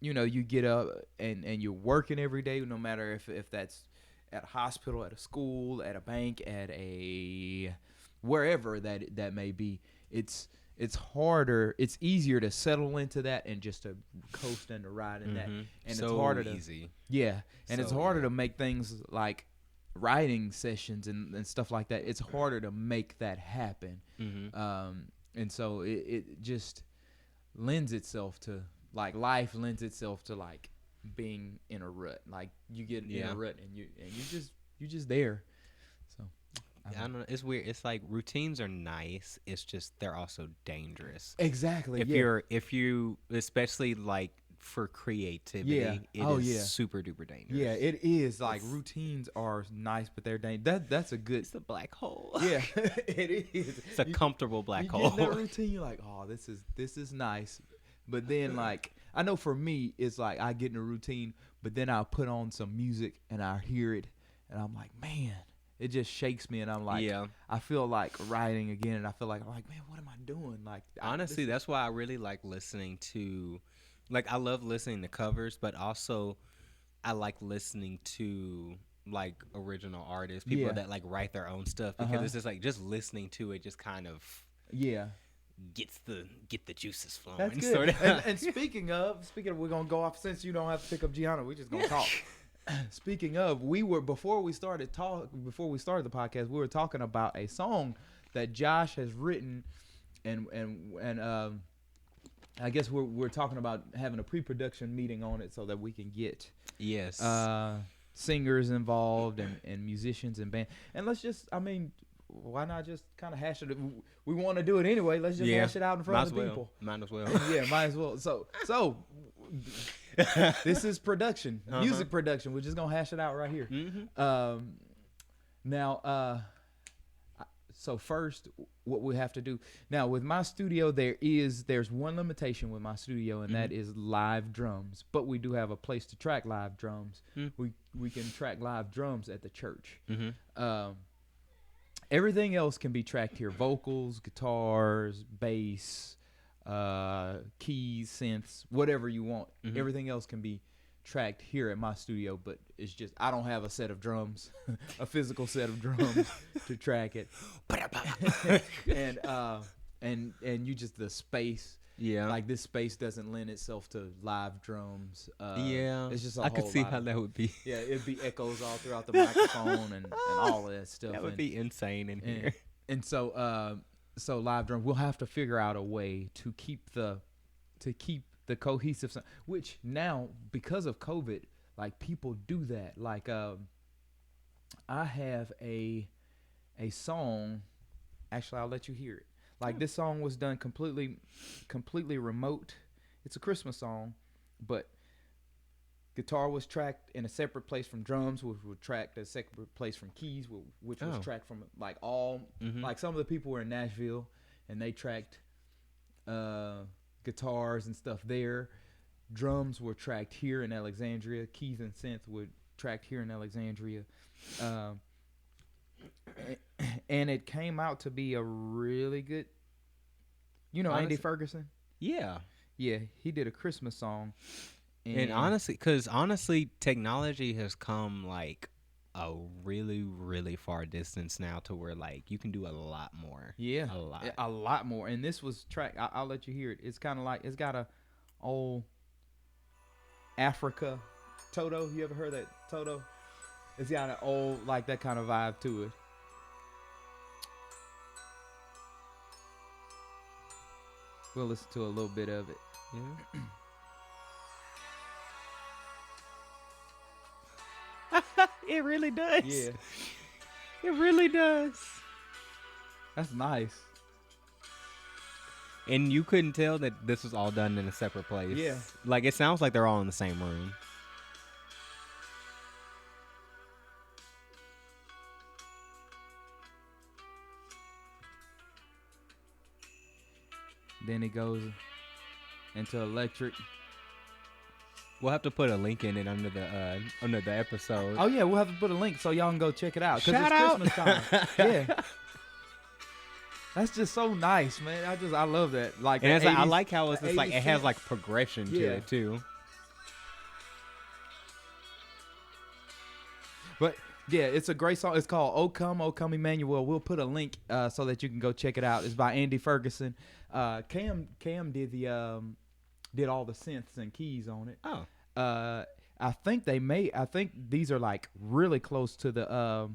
S1: you get up and you're working every day, no matter if that's at a hospital, at a school, at a bank, at a wherever that may be. It's harder. It's easier to settle into that and just to coast and to ride in that. And
S2: so
S1: it's harder
S2: easy.
S1: And it's harder to make things like writing sessions and stuff like that. It's harder to make that happen. And so it just lends itself to, like, life lends itself to, like, being in a rut. Like, you get in a rut and you just there. So
S2: I don't know. It's weird. It's like routines are nice. It's just they're also dangerous.
S1: Exactly.
S2: If you especially like for creativity, it is super duper dangerous.
S1: Yeah, it is. Like, routines are nice, but they're dangerous. That's a good.
S2: It's a black hole.
S1: Yeah, it is.
S2: It's a comfortable black hole.
S1: You get in that routine, you're like, oh, this is nice. But then, like, I know for me, it's like I get in a routine, but then I'll put on some music and I hear it, and I'm like, man, it just shakes me, and I'm like, I feel like writing again, and I'm like, man, what am I doing? Like,
S2: honestly, that's why I really like listening to, like, I love listening to covers, but also I like listening to like original artists, people that like write their own stuff, because it's just like just listening to it just kind of get the juices flowing.
S1: That's good.
S2: Sort of.
S1: And speaking of, we're gonna go off, since you don't have to pick up Gianna, we're just gonna talk. Speaking of, before we started the podcast, we were talking about a song that Josh has written, and I guess we're talking about having a pre-production meeting on it so that we can get singers involved and musicians and band. And let's just, I mean, why not just kind of hash it? We want to do it anyway. Let's just hash it out in front of the people.
S2: Might as well.
S1: Yeah, might as well. So this is production, music production. We're just gonna hash it out right here. So first, what we have to do now with my studio, there's one limitation with my studio, and that is live drums. But we do have a place to track live drums. We can track live drums at the church. Everything else can be tracked here: vocals, guitars, bass, keys, synths, whatever you want. Everything else can be tracked here at my studio, but it's just I don't have a set of drums, a physical set of drums to track it. And you just the space. Yeah, like this space doesn't lend itself to live drums. It's just
S2: I could see how that would be.
S1: Yeah, it'd be echoes all throughout the microphone and all of that stuff.
S2: That would be insane in here.
S1: And so live drum, we'll have to figure out a way to keep the cohesive sound, which now because of COVID, like people do that. Like I have a song. Actually, I'll let you hear it. Like this song was done completely remote. It's a Christmas song, but guitar was tracked in a separate place from drums, which were tracked a separate place from keys, which was tracked from like all like some of the people were in Nashville and they tracked guitars and stuff there. Drums were tracked here in Alexandria. Keys and synth were tracked here in Alexandria. And it came out to be a really good, Andy Ferguson?
S2: Yeah.
S1: Yeah, he did a Christmas song.
S2: And honestly, technology has come like a really, really far distance now to where like you can do a lot more.
S1: Yeah, a lot more. And this was tracked. I'll let you hear it. It's kind of like it's got a old Africa Toto. You ever heard that Toto? It's got an old like that kind of vibe to it. We'll listen to a little bit of it.
S2: Yeah. It really does.
S1: Yeah.
S2: It really does.
S1: That's nice.
S2: And you couldn't tell that this was all done in a separate place.
S1: Yeah.
S2: Like it sounds like they're all in the same room.
S1: Then it goes into electric.
S2: We'll have to put a link in it under the episode.
S1: Oh yeah, we'll have to put a link so y'all can go check it out.
S2: Shout out.
S1: It's Christmas time. Yeah. That's just so nice, man. I love that. Like,
S2: and I like how it's just like it has like progression to it too.
S1: But yeah, it's a great song. It's called "O Come, O Come Emmanuel." We'll put a link so that you can go check it out. It's by Andy Ferguson. Cam did did all the synths and keys on it.
S2: Oh.
S1: I think these are like really close to the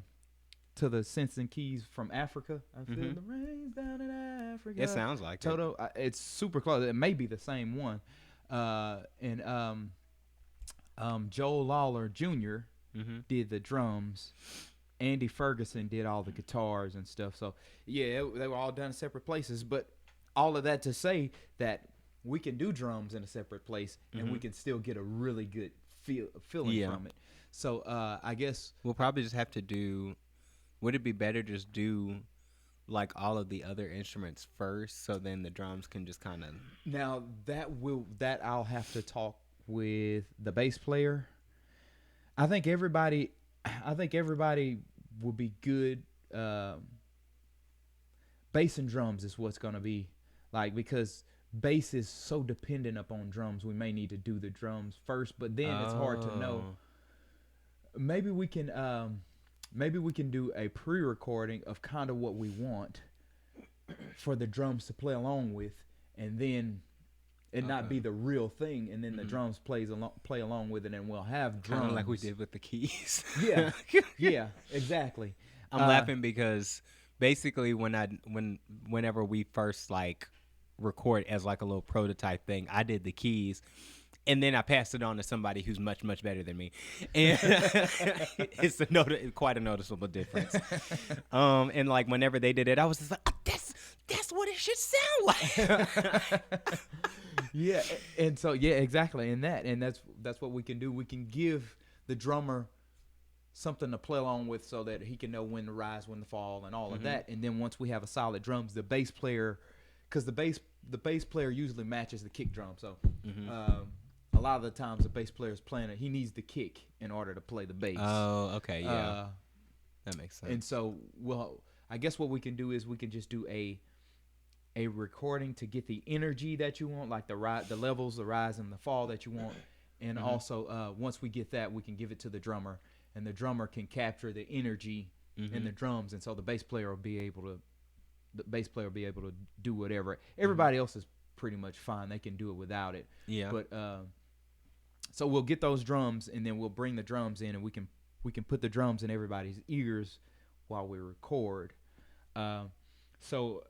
S1: synths and keys from Africa. I feel the rains down in Africa.
S2: It sounds like
S1: Toto. It's super close. It may be the same one. And Joel Lawler Jr. Did the drums. Andy Ferguson did all the guitars and stuff. So yeah, they were all done in separate places. But all of that to say that we can do drums in a separate place and we can still get a really good feeling from it. So I guess
S2: we'll probably just have to do. Would it be better just do like all of the other instruments first, so then the drums can just kind of?
S1: Now that I'll have to talk with the bass player. I think everybody will be good. Bass and drums is what's gonna be like, because bass is so dependent upon drums. We may need to do the drums first, but then it's hard to know. Maybe we can do a pre-recording of kind of what we want for the drums to play along with, and then it not be the real thing, and then the drums play along with it, and we'll have drums
S2: kind of like we did with the keys.
S1: Yeah, yeah, exactly.
S2: I'm laughing because basically whenever we first like record as like a little prototype thing, I did the keys. And then I passed it on to somebody who's much, much better than me. And it's quite a noticeable difference. And like whenever they did it, I was just like, oh, that's what it should sound like.
S1: Yeah. And so, yeah, exactly. And that's what we can do. We can give the drummer something to play along with so that he can know when to rise, when to fall, and all of that. And then once we have a solid drums, the bass player, because the bass player usually matches the kick drum. So, a lot of the times the bass player is playing it, he needs the kick in order to play the bass.
S2: Oh, okay, yeah, that makes sense.
S1: And so, well, I guess what we can do is we can just do a recording to get the energy that you want, like the levels, the rise and the fall that you want, and also once we get that, we can give it to the drummer, and the drummer can capture the energy in the drums, and so the bass player will be able to do whatever. Everybody else is pretty much fine; they can do it without it.
S2: Yeah,
S1: but so we'll get those drums, and then we'll bring the drums in, and we can put the drums in everybody's ears while we record. So,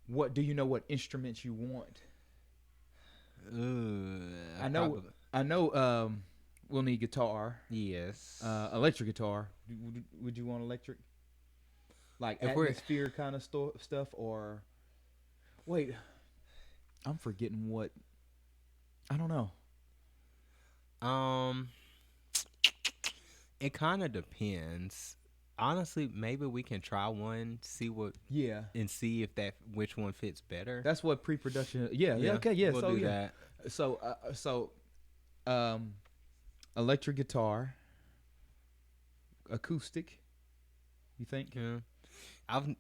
S1: what do you know? What instruments you want? I know. We'll need guitar.
S2: Yes.
S1: Electric guitar. Would you want electric? Like if atmosphere kind of stuff, or wait, I'm forgetting what. I don't know.
S2: It kind of depends. Honestly, maybe we can try one, see what.
S1: Yeah.
S2: And see if which one fits better.
S1: That's what pre-production. Yeah. Okay. Yeah.
S2: We'll do that.
S1: So, electric guitar, acoustic. You think?
S2: Yeah.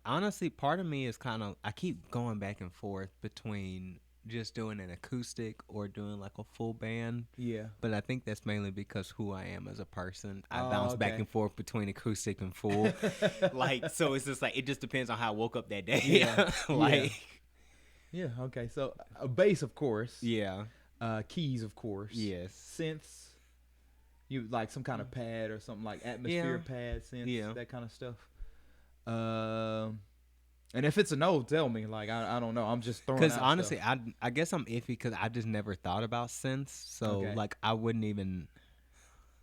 S2: Honestly, part of me is I keep going back and forth between just doing an acoustic or doing like a full band.
S1: Yeah.
S2: But I think that's mainly because who I am as a person. I bounce back and forth between acoustic and full. So it's just like, it just depends on how I woke up that day.
S1: Yeah. Yeah. Okay. So a bass, of course.
S2: Yeah.
S1: Keys, of course.
S2: Yes.
S1: Synths. You like some kind of pad or something, like atmosphere pad, synths, that kind of stuff. And if it's a no, tell me. Like I don't know. I'm just throwing.
S2: Because honestly, I guess I'm iffy because I just never thought about synths. So like I wouldn't even.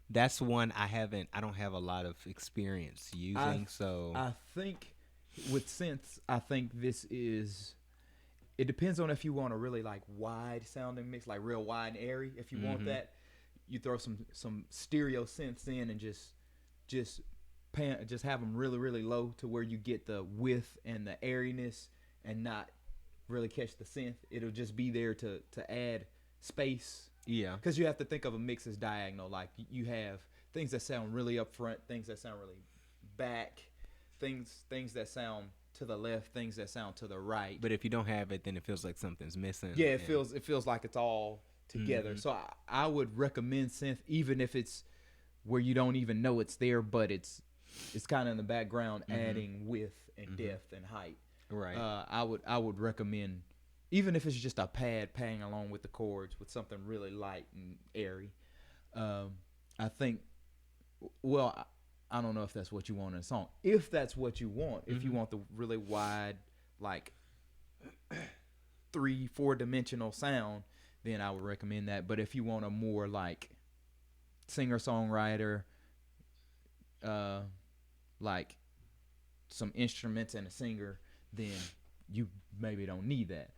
S2: That's one I don't have a lot of experience using. So
S1: I think with synths, I think this is. It depends on if you want a really like wide sounding mix, like real wide and airy. If you want that, you throw some stereo synths in and just have them really, really low to where you get the width and the airiness and not really catch the synth. It'll just be there to add space.
S2: Yeah.
S1: Because you have to think of a mix as diagonal. Like you have things that sound really up front, things that sound really back, things that sound to the left, things that sound to the right.
S2: But if you don't have it, then it feels like something's missing.
S1: Yeah, it feels like it's all together. So I would recommend synth, even if it's where you don't even know it's there, but it's kind of in the background, adding width and depth and height.
S2: Right.
S1: I would recommend, even if it's just a pad playing along with the chords with something really light and airy. I think, well, I don't know if that's what you want in a song. If that's what you want, if you want the really wide, like 3-4 dimensional sound, then I would recommend that. But if you want a more like singer songwriter, like some instruments and a singer, then you maybe don't need that.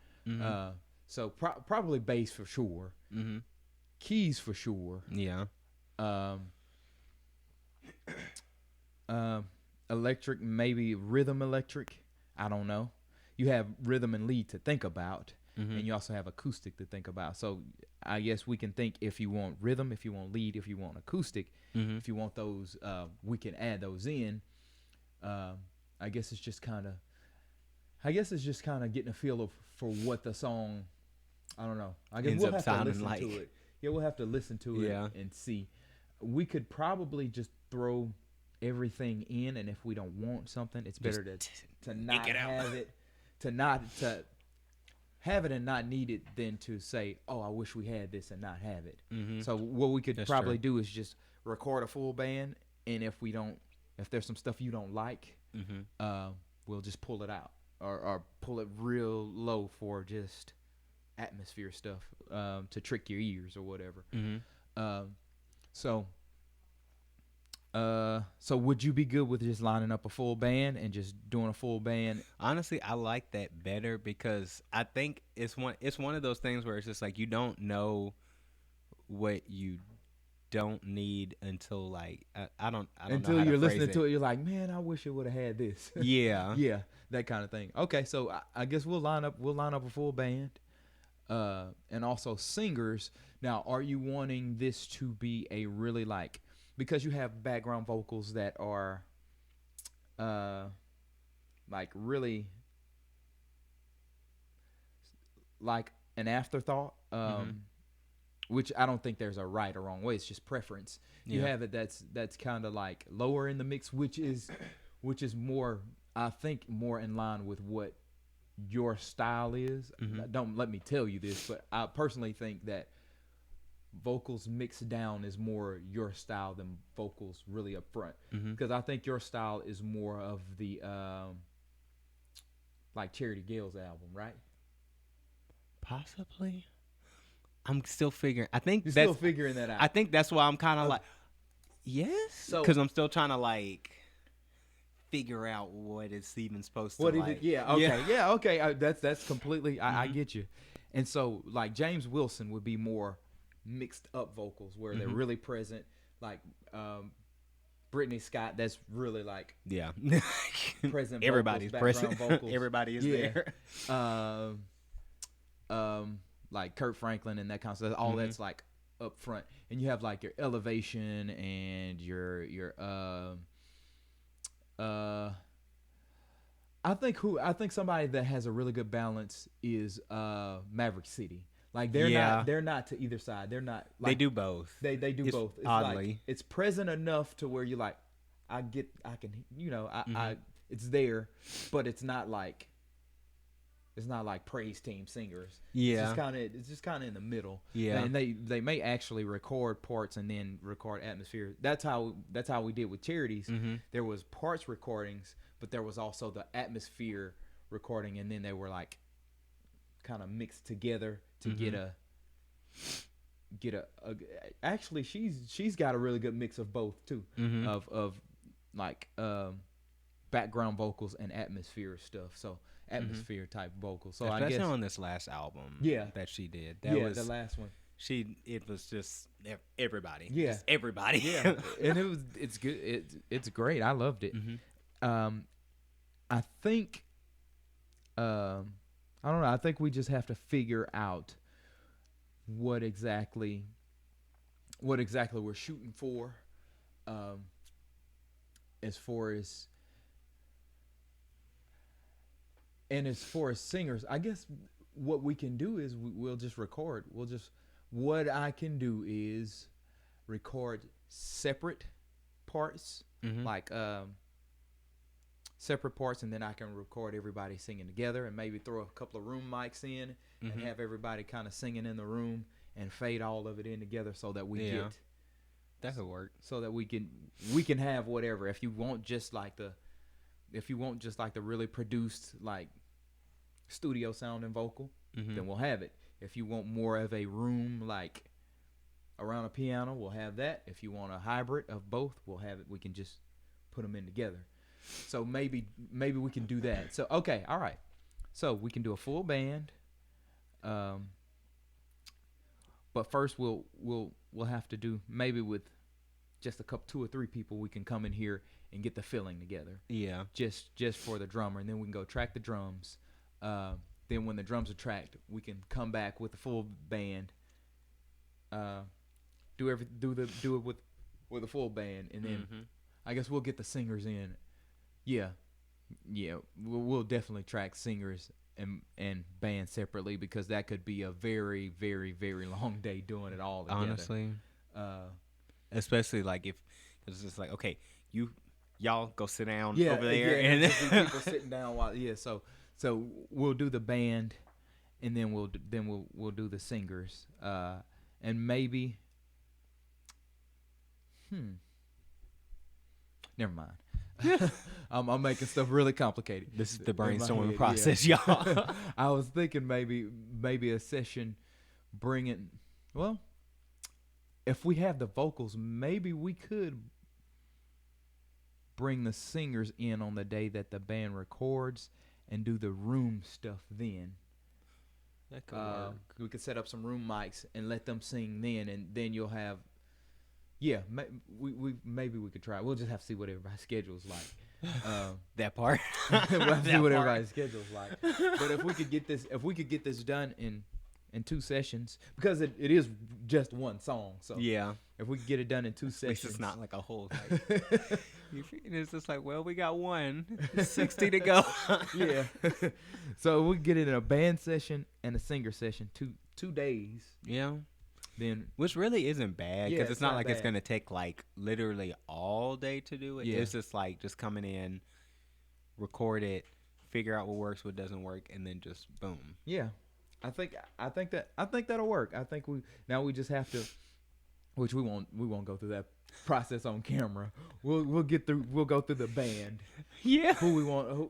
S1: So probably bass for sure, keys for sure.
S2: Yeah.
S1: Electric, maybe rhythm electric. I don't know. You have rhythm and lead to think about, and you also have acoustic to think about. So I guess we can think if you want rhythm, if you want lead, if you want acoustic, if you want those, we can add those in. I guess it's just kind of getting a feel for what the song. I don't know. I guess
S2: ends
S1: we'll
S2: up
S1: have to listen
S2: sounding
S1: to
S2: like.
S1: it. Yeah, we'll have to listen to it and see. We could probably just throw everything in, and if we don't want something, it's better to not have it, to have it and not need it than to say, oh, I wish we had this and not have it. So what we could probably do is just record a full band, and if there's some stuff you don't like, we'll just pull it out or pull it real low for just atmosphere stuff, to trick your ears or whatever. So would you be good with just lining up a full band and just doing a full band?
S2: Honestly, I like that better because I think it's one of those things where it's just like you don't know what you don't need until like I don't
S1: until
S2: know how
S1: you're
S2: to
S1: listening
S2: phrase
S1: to it, you're like, man, I wish it would have had this.
S2: Yeah.
S1: Yeah, that kind of thing. Okay, so I guess we'll line up a full band, and also singers. Now, are you wanting this to be a really like, because you have background vocals that are like really like an afterthought, which I don't think there's a right or wrong way. It's just preference. You have it that's kind of like lower in the mix, which is more, I think, more in line with what your style is. Don't let me tell you this, but I personally think that vocals mixed down is more your style than vocals really up front, because I think your style is more of the like Charity Gale's album, right?
S2: Possibly. I'm still figuring. I think
S1: You're
S2: that's
S1: still figuring that out.
S2: I think that's why I'm kind of like, yes, because I'm still trying to like figure out what it's even supposed to. Like,
S1: okay. That's completely. I get you. And so like James Wilson would be more mixed up vocals where they're really present, like Brittany Scott. That's really like present.
S2: Everybody's
S1: vocals,
S2: present.
S1: Vocals.
S2: Everybody is there.
S1: Like Kurt Franklin and that kind of stuff. All that's like up front, and you have like your elevation and your I think somebody that has a really good balance is Maverick City. Like they're not to either side. They're not like,
S2: they do both.
S1: They do both. It's
S2: oddly
S1: like, it's present enough to where you're like, I can it's there, but it's not like praise team singers.
S2: Yeah.
S1: It's just kind of in the middle.
S2: Yeah.
S1: And they may actually record parts and then record atmosphere. That's how we did with Charities. There was parts recordings, but there was also the atmosphere recording, and then they were like kind of mixed together to get a actually she's got a really good mix of both too, of like background vocals and atmosphere stuff. So atmosphere type vocals. So
S2: especially
S1: I guess
S2: on this last album that she did. That was
S1: the last one.
S2: It was just everybody.
S1: Yeah.
S2: Just everybody.
S1: Yeah. And it's good. It's great. I loved it. I think I don't know. I think we just have to figure out what exactly we're shooting for, as far as singers. I guess what we can do is we'll just record. What I can do is record separate parts,
S2: Mhm.
S1: like separate parts, and then I can record everybody singing together, and maybe throw a couple of room mics in, and
S2: Mhm.
S1: have everybody kind of singing in the room, and fade all of it in together, so that we
S2: Yeah.
S1: get,
S2: That could work.
S1: so that we can have whatever. If you want just like the really produced like studio sound and vocal,
S2: Mhm.
S1: then we'll have it. If you want more of a room like around a piano, we'll have that. If you want a hybrid of both, we'll have it. We can just put them in together. So maybe we can do that. So okay, all right. So we can do a full band. But first we'll have to do maybe with just a couple, 2 or 3 people. We can come in here and get the filling together.
S2: Yeah.
S1: Just for the drummer, and then we can go track the drums. Then when the drums are tracked, we can come back with the full band. Do it with a full band, and then I guess we'll get the singers in. Yeah, we'll definitely track singers and band separately, because that could be a very, very, very long day doing it all together.
S2: Honestly, especially like if it's just like, okay, y'all go sit down over there,
S1: and
S2: and
S1: people sitting down while so we'll do the band, and then we'll do the singers, and maybe never mind. I'm making stuff really complicated.
S2: this is the
S1: In my
S2: brainstorming
S1: head,
S2: process,
S1: yeah.
S2: y'all.
S1: I was thinking maybe a session, bringing, well, if we have the vocals, maybe we could bring the singers in on the day that the band records and do the room stuff then.
S2: That could work.
S1: We could set up some room mics and let them sing then, and then you'll have. Yeah, maybe we could try. We'll just have to see what everybody's schedule's like.
S2: That part.
S1: We'll have to
S2: That
S1: see what
S2: part.
S1: everybody's schedule's like. But if we could get this done in 2 sessions, because it is just one song. So
S2: Yeah.
S1: if we could get it done in 2
S2: At
S1: sessions,
S2: least it's not like a whole. Like, it's just like, well, we got 60 to go.
S1: Yeah. So we get it in a band session and a singer session, 2 days.
S2: Yeah.
S1: Then
S2: Which really isn't bad,
S1: Yeah,
S2: because
S1: it's
S2: it's not
S1: not
S2: like it's
S1: bad.
S2: gonna take like literally all day to do it.
S1: Yeah.
S2: It's just like coming in, record it, figure out what works, what doesn't work, and then just boom.
S1: yeah, I think that'll work. I think we just have to, which we won't go through that process on camera. We'll go through the band.
S2: Yeah.
S1: Who we want,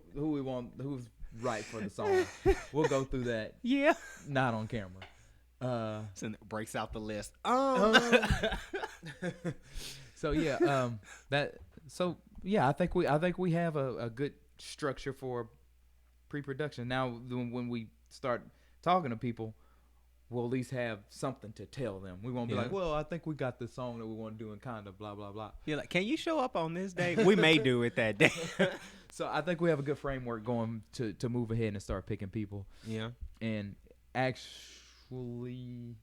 S1: who's right for the song. We'll go through that,
S2: Yeah.
S1: not on camera.
S2: So it breaks out the list.
S1: So yeah, I think we have a good structure for pre-production. Now when we start talking to people, we'll at least have something to tell them. We won't be
S2: Yeah.
S1: like, well, I think we got this song that we want to do, and kind of blah blah blah.
S2: You're like, can you show up on this day? We may do it that day.
S1: So I think we have a good framework going to move ahead and start picking people.
S2: Yeah.
S1: And actually,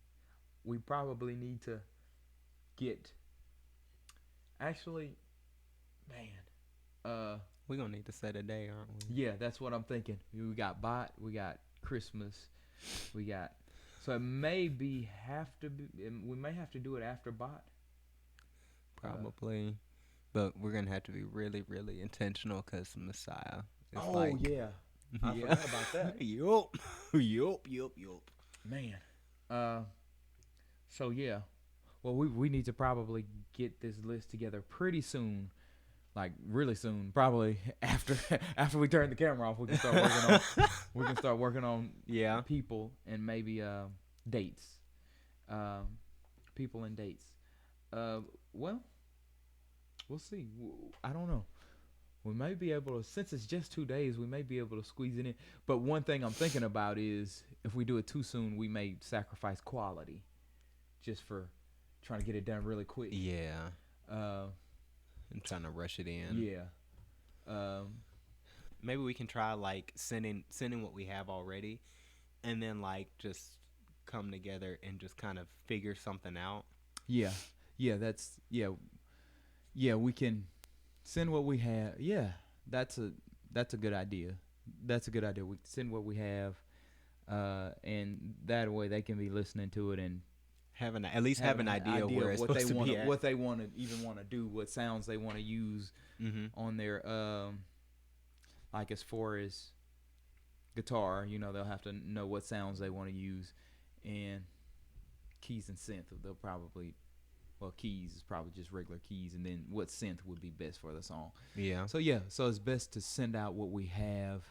S1: we probably need to get. Actually, man,
S2: We're gonna need to set a day, aren't we?
S1: yeah, that's what I'm thinking. We got Bot, we got Christmas, we got. So it may we may have to do it after Bot.
S2: Probably. But we're gonna have to be really, really intentional, because Messiah is
S1: yeah, I
S2: yeah.
S1: forgot about that.
S2: Yup.
S1: Man. So yeah. Well, we need to probably get this list together pretty soon. Like really soon. Probably after we turn the camera off, we can start working on
S2: Yeah.
S1: people and maybe dates. People and dates. Well, we'll see. I don't know. We may be able to, since it's just 2 days, we may be able to squeeze it in. But one thing I'm thinking about is if we do it too soon, we may sacrifice quality just for trying to get it done really quick.
S2: Yeah. I'm trying to rush it in.
S1: Yeah.
S2: Maybe we can try like sending what we have already, and then like just come together and just kind of figure something out.
S1: Yeah. Yeah, we can send what we have. Yeah, that's a good idea. We send what we have, and that way they can be listening to it and
S2: have an idea where it's
S1: what
S2: supposed
S1: they
S2: to
S1: want
S2: be at.
S1: what they want to even want to do, what sounds they want to use on their like as far as guitar, they'll have to know what sounds they want to use, and keys and synth they'll probably. Well, keys is probably just regular keys, and then what synth would be best for the song.
S2: Yeah.
S1: So it's best to send out what we have,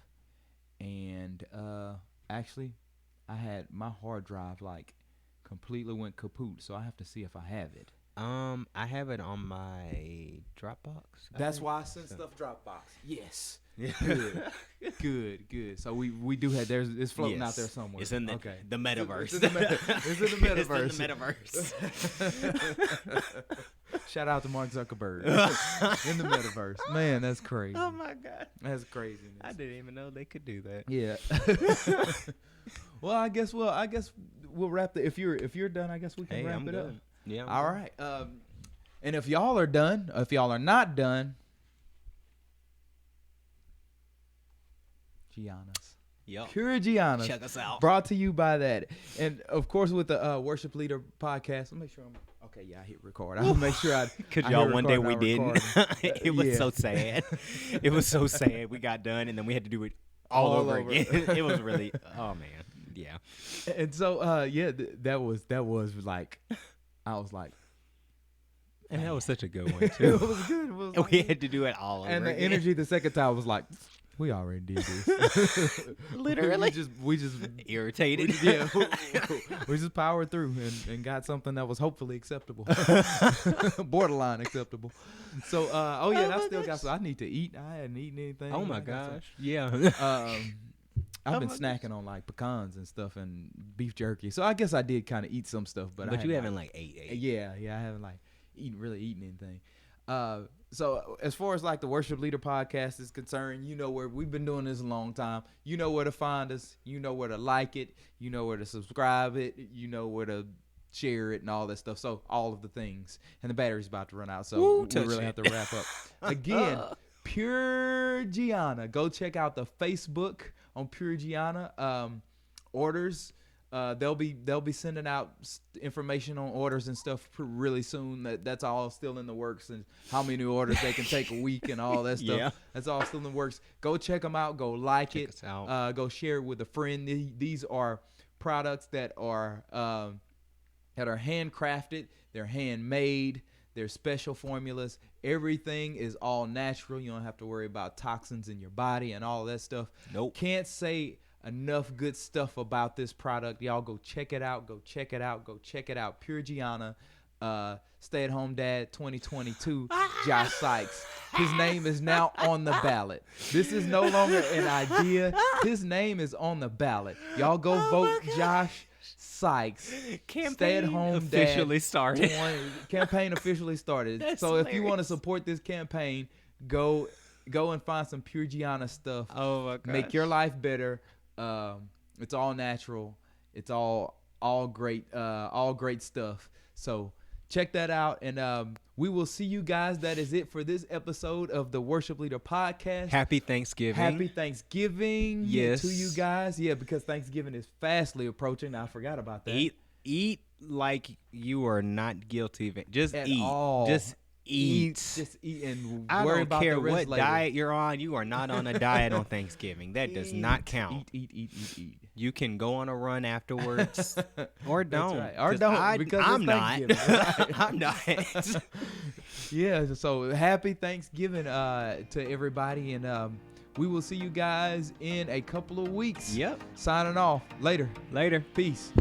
S1: and actually, I had my hard drive like completely went kaput, so I have to see if I have it.
S2: I have it on my Dropbox.
S1: That's why I send stuff Dropbox. Yes. Good. So we do have it's floating out there somewhere.
S2: It's in the metaverse.
S1: It's in the metaverse.
S2: It's in the metaverse.
S1: Shout out to Mark Zuckerberg in the metaverse. Man, that's crazy.
S2: Oh my God,
S1: that's craziness.
S2: I didn't even know they could do that.
S1: Yeah. Well, I guess we'll wrap it. If you're done, I guess we can wrap it up.
S2: Yeah.
S1: All right. And if y'all are done, if y'all are not done, Gianna's.
S2: Yep.
S1: Pure Gianna's.
S2: Check us out.
S1: Brought to you by that. And of course with the Worship Leader podcast. Let me make sure I hit record. I'll make sure
S2: because y'all one day we didn't. It was so sad. It was so sad. We got done and then we had to do it all over again. It was really, oh man. Yeah.
S1: And so that was like, I was like,
S2: and that was such a good one too.
S1: It was good. It was like,
S2: we had to do it all over
S1: and the
S2: again.
S1: energy the second time was like, we already did this.
S2: Literally.
S1: we just
S2: irritated.
S1: We just powered through and got something that was hopefully acceptable. Borderline acceptable. So I still got some. I need to eat. I hadn't eaten anything.
S2: Oh my gosh. Yeah.
S1: I've been snacking on like pecans and stuff and beef jerky. So I guess I did kind of eat some stuff, but
S2: you haven't like ate.
S1: Yeah, I haven't like really eaten anything. So as far as like the Worship Leader podcast is concerned, where we've been doing this a long time. You know where to find us. You know where to like it. You know where to subscribe it. You know where to share it and all that stuff. So all of the things. And the battery's about to run out, so we really have to wrap up. Again, Pure Gianna. Go check out the Facebook on Pure Gianna. Orders. They'll be sending out information on orders and stuff really soon. That's all still in the works, and how many orders they can take a week and all that stuff.
S2: Yeah.
S1: That's all still in the works. Go check them out. Go like
S2: check
S1: it.
S2: Us out.
S1: Go share it with a friend. These are products that are handcrafted. They're handmade. They're special formulas. Everything is all natural. You don't have to worry about toxins in your body and all that stuff.
S2: Nope.
S1: Can't say enough good stuff about this product. Y'all go check it out. Go check it out. Pure Gianna. Stay at home dad 2022. Josh Sykes. His name is now on the ballot. This is no longer an idea. His name is on the ballot. Y'all go vote Josh Sykes.
S2: Campaign
S1: Stay at home
S2: officially
S1: dad.
S2: started.
S1: Campaign officially started.
S2: That's
S1: so if you
S2: hilarious.
S1: want to support this campaign, go and find some Pure Gianna stuff.
S2: Oh my god.
S1: Make your life better. It's all natural. It's all great stuff. So check that out, and we will see you guys. That is it for this episode of the Worship Leader podcast.
S2: Happy Thanksgiving.
S1: Happy Thanksgiving
S2: Yes.
S1: to you guys. Yeah, because Thanksgiving is fastly approaching. I forgot about that.
S2: Eat like you are not guilty of it. Just
S1: At
S2: eat.
S1: all.
S2: Just eat.
S1: Just eat and
S2: I
S1: worry
S2: don't
S1: about
S2: care
S1: the rest
S2: what
S1: later.
S2: diet you're on. You are not on a diet on Thanksgiving. That does not count.
S1: Eat.
S2: You can go on a run afterwards, or don't.
S1: Right. Or don't, because
S2: I'm
S1: it's
S2: not.
S1: Thanksgiving.
S2: I'm not.
S1: Yeah, so happy Thanksgiving to everybody, and we will see you guys in a couple of weeks.
S2: Yep.
S1: Signing off. Later.
S2: Later.
S1: Peace.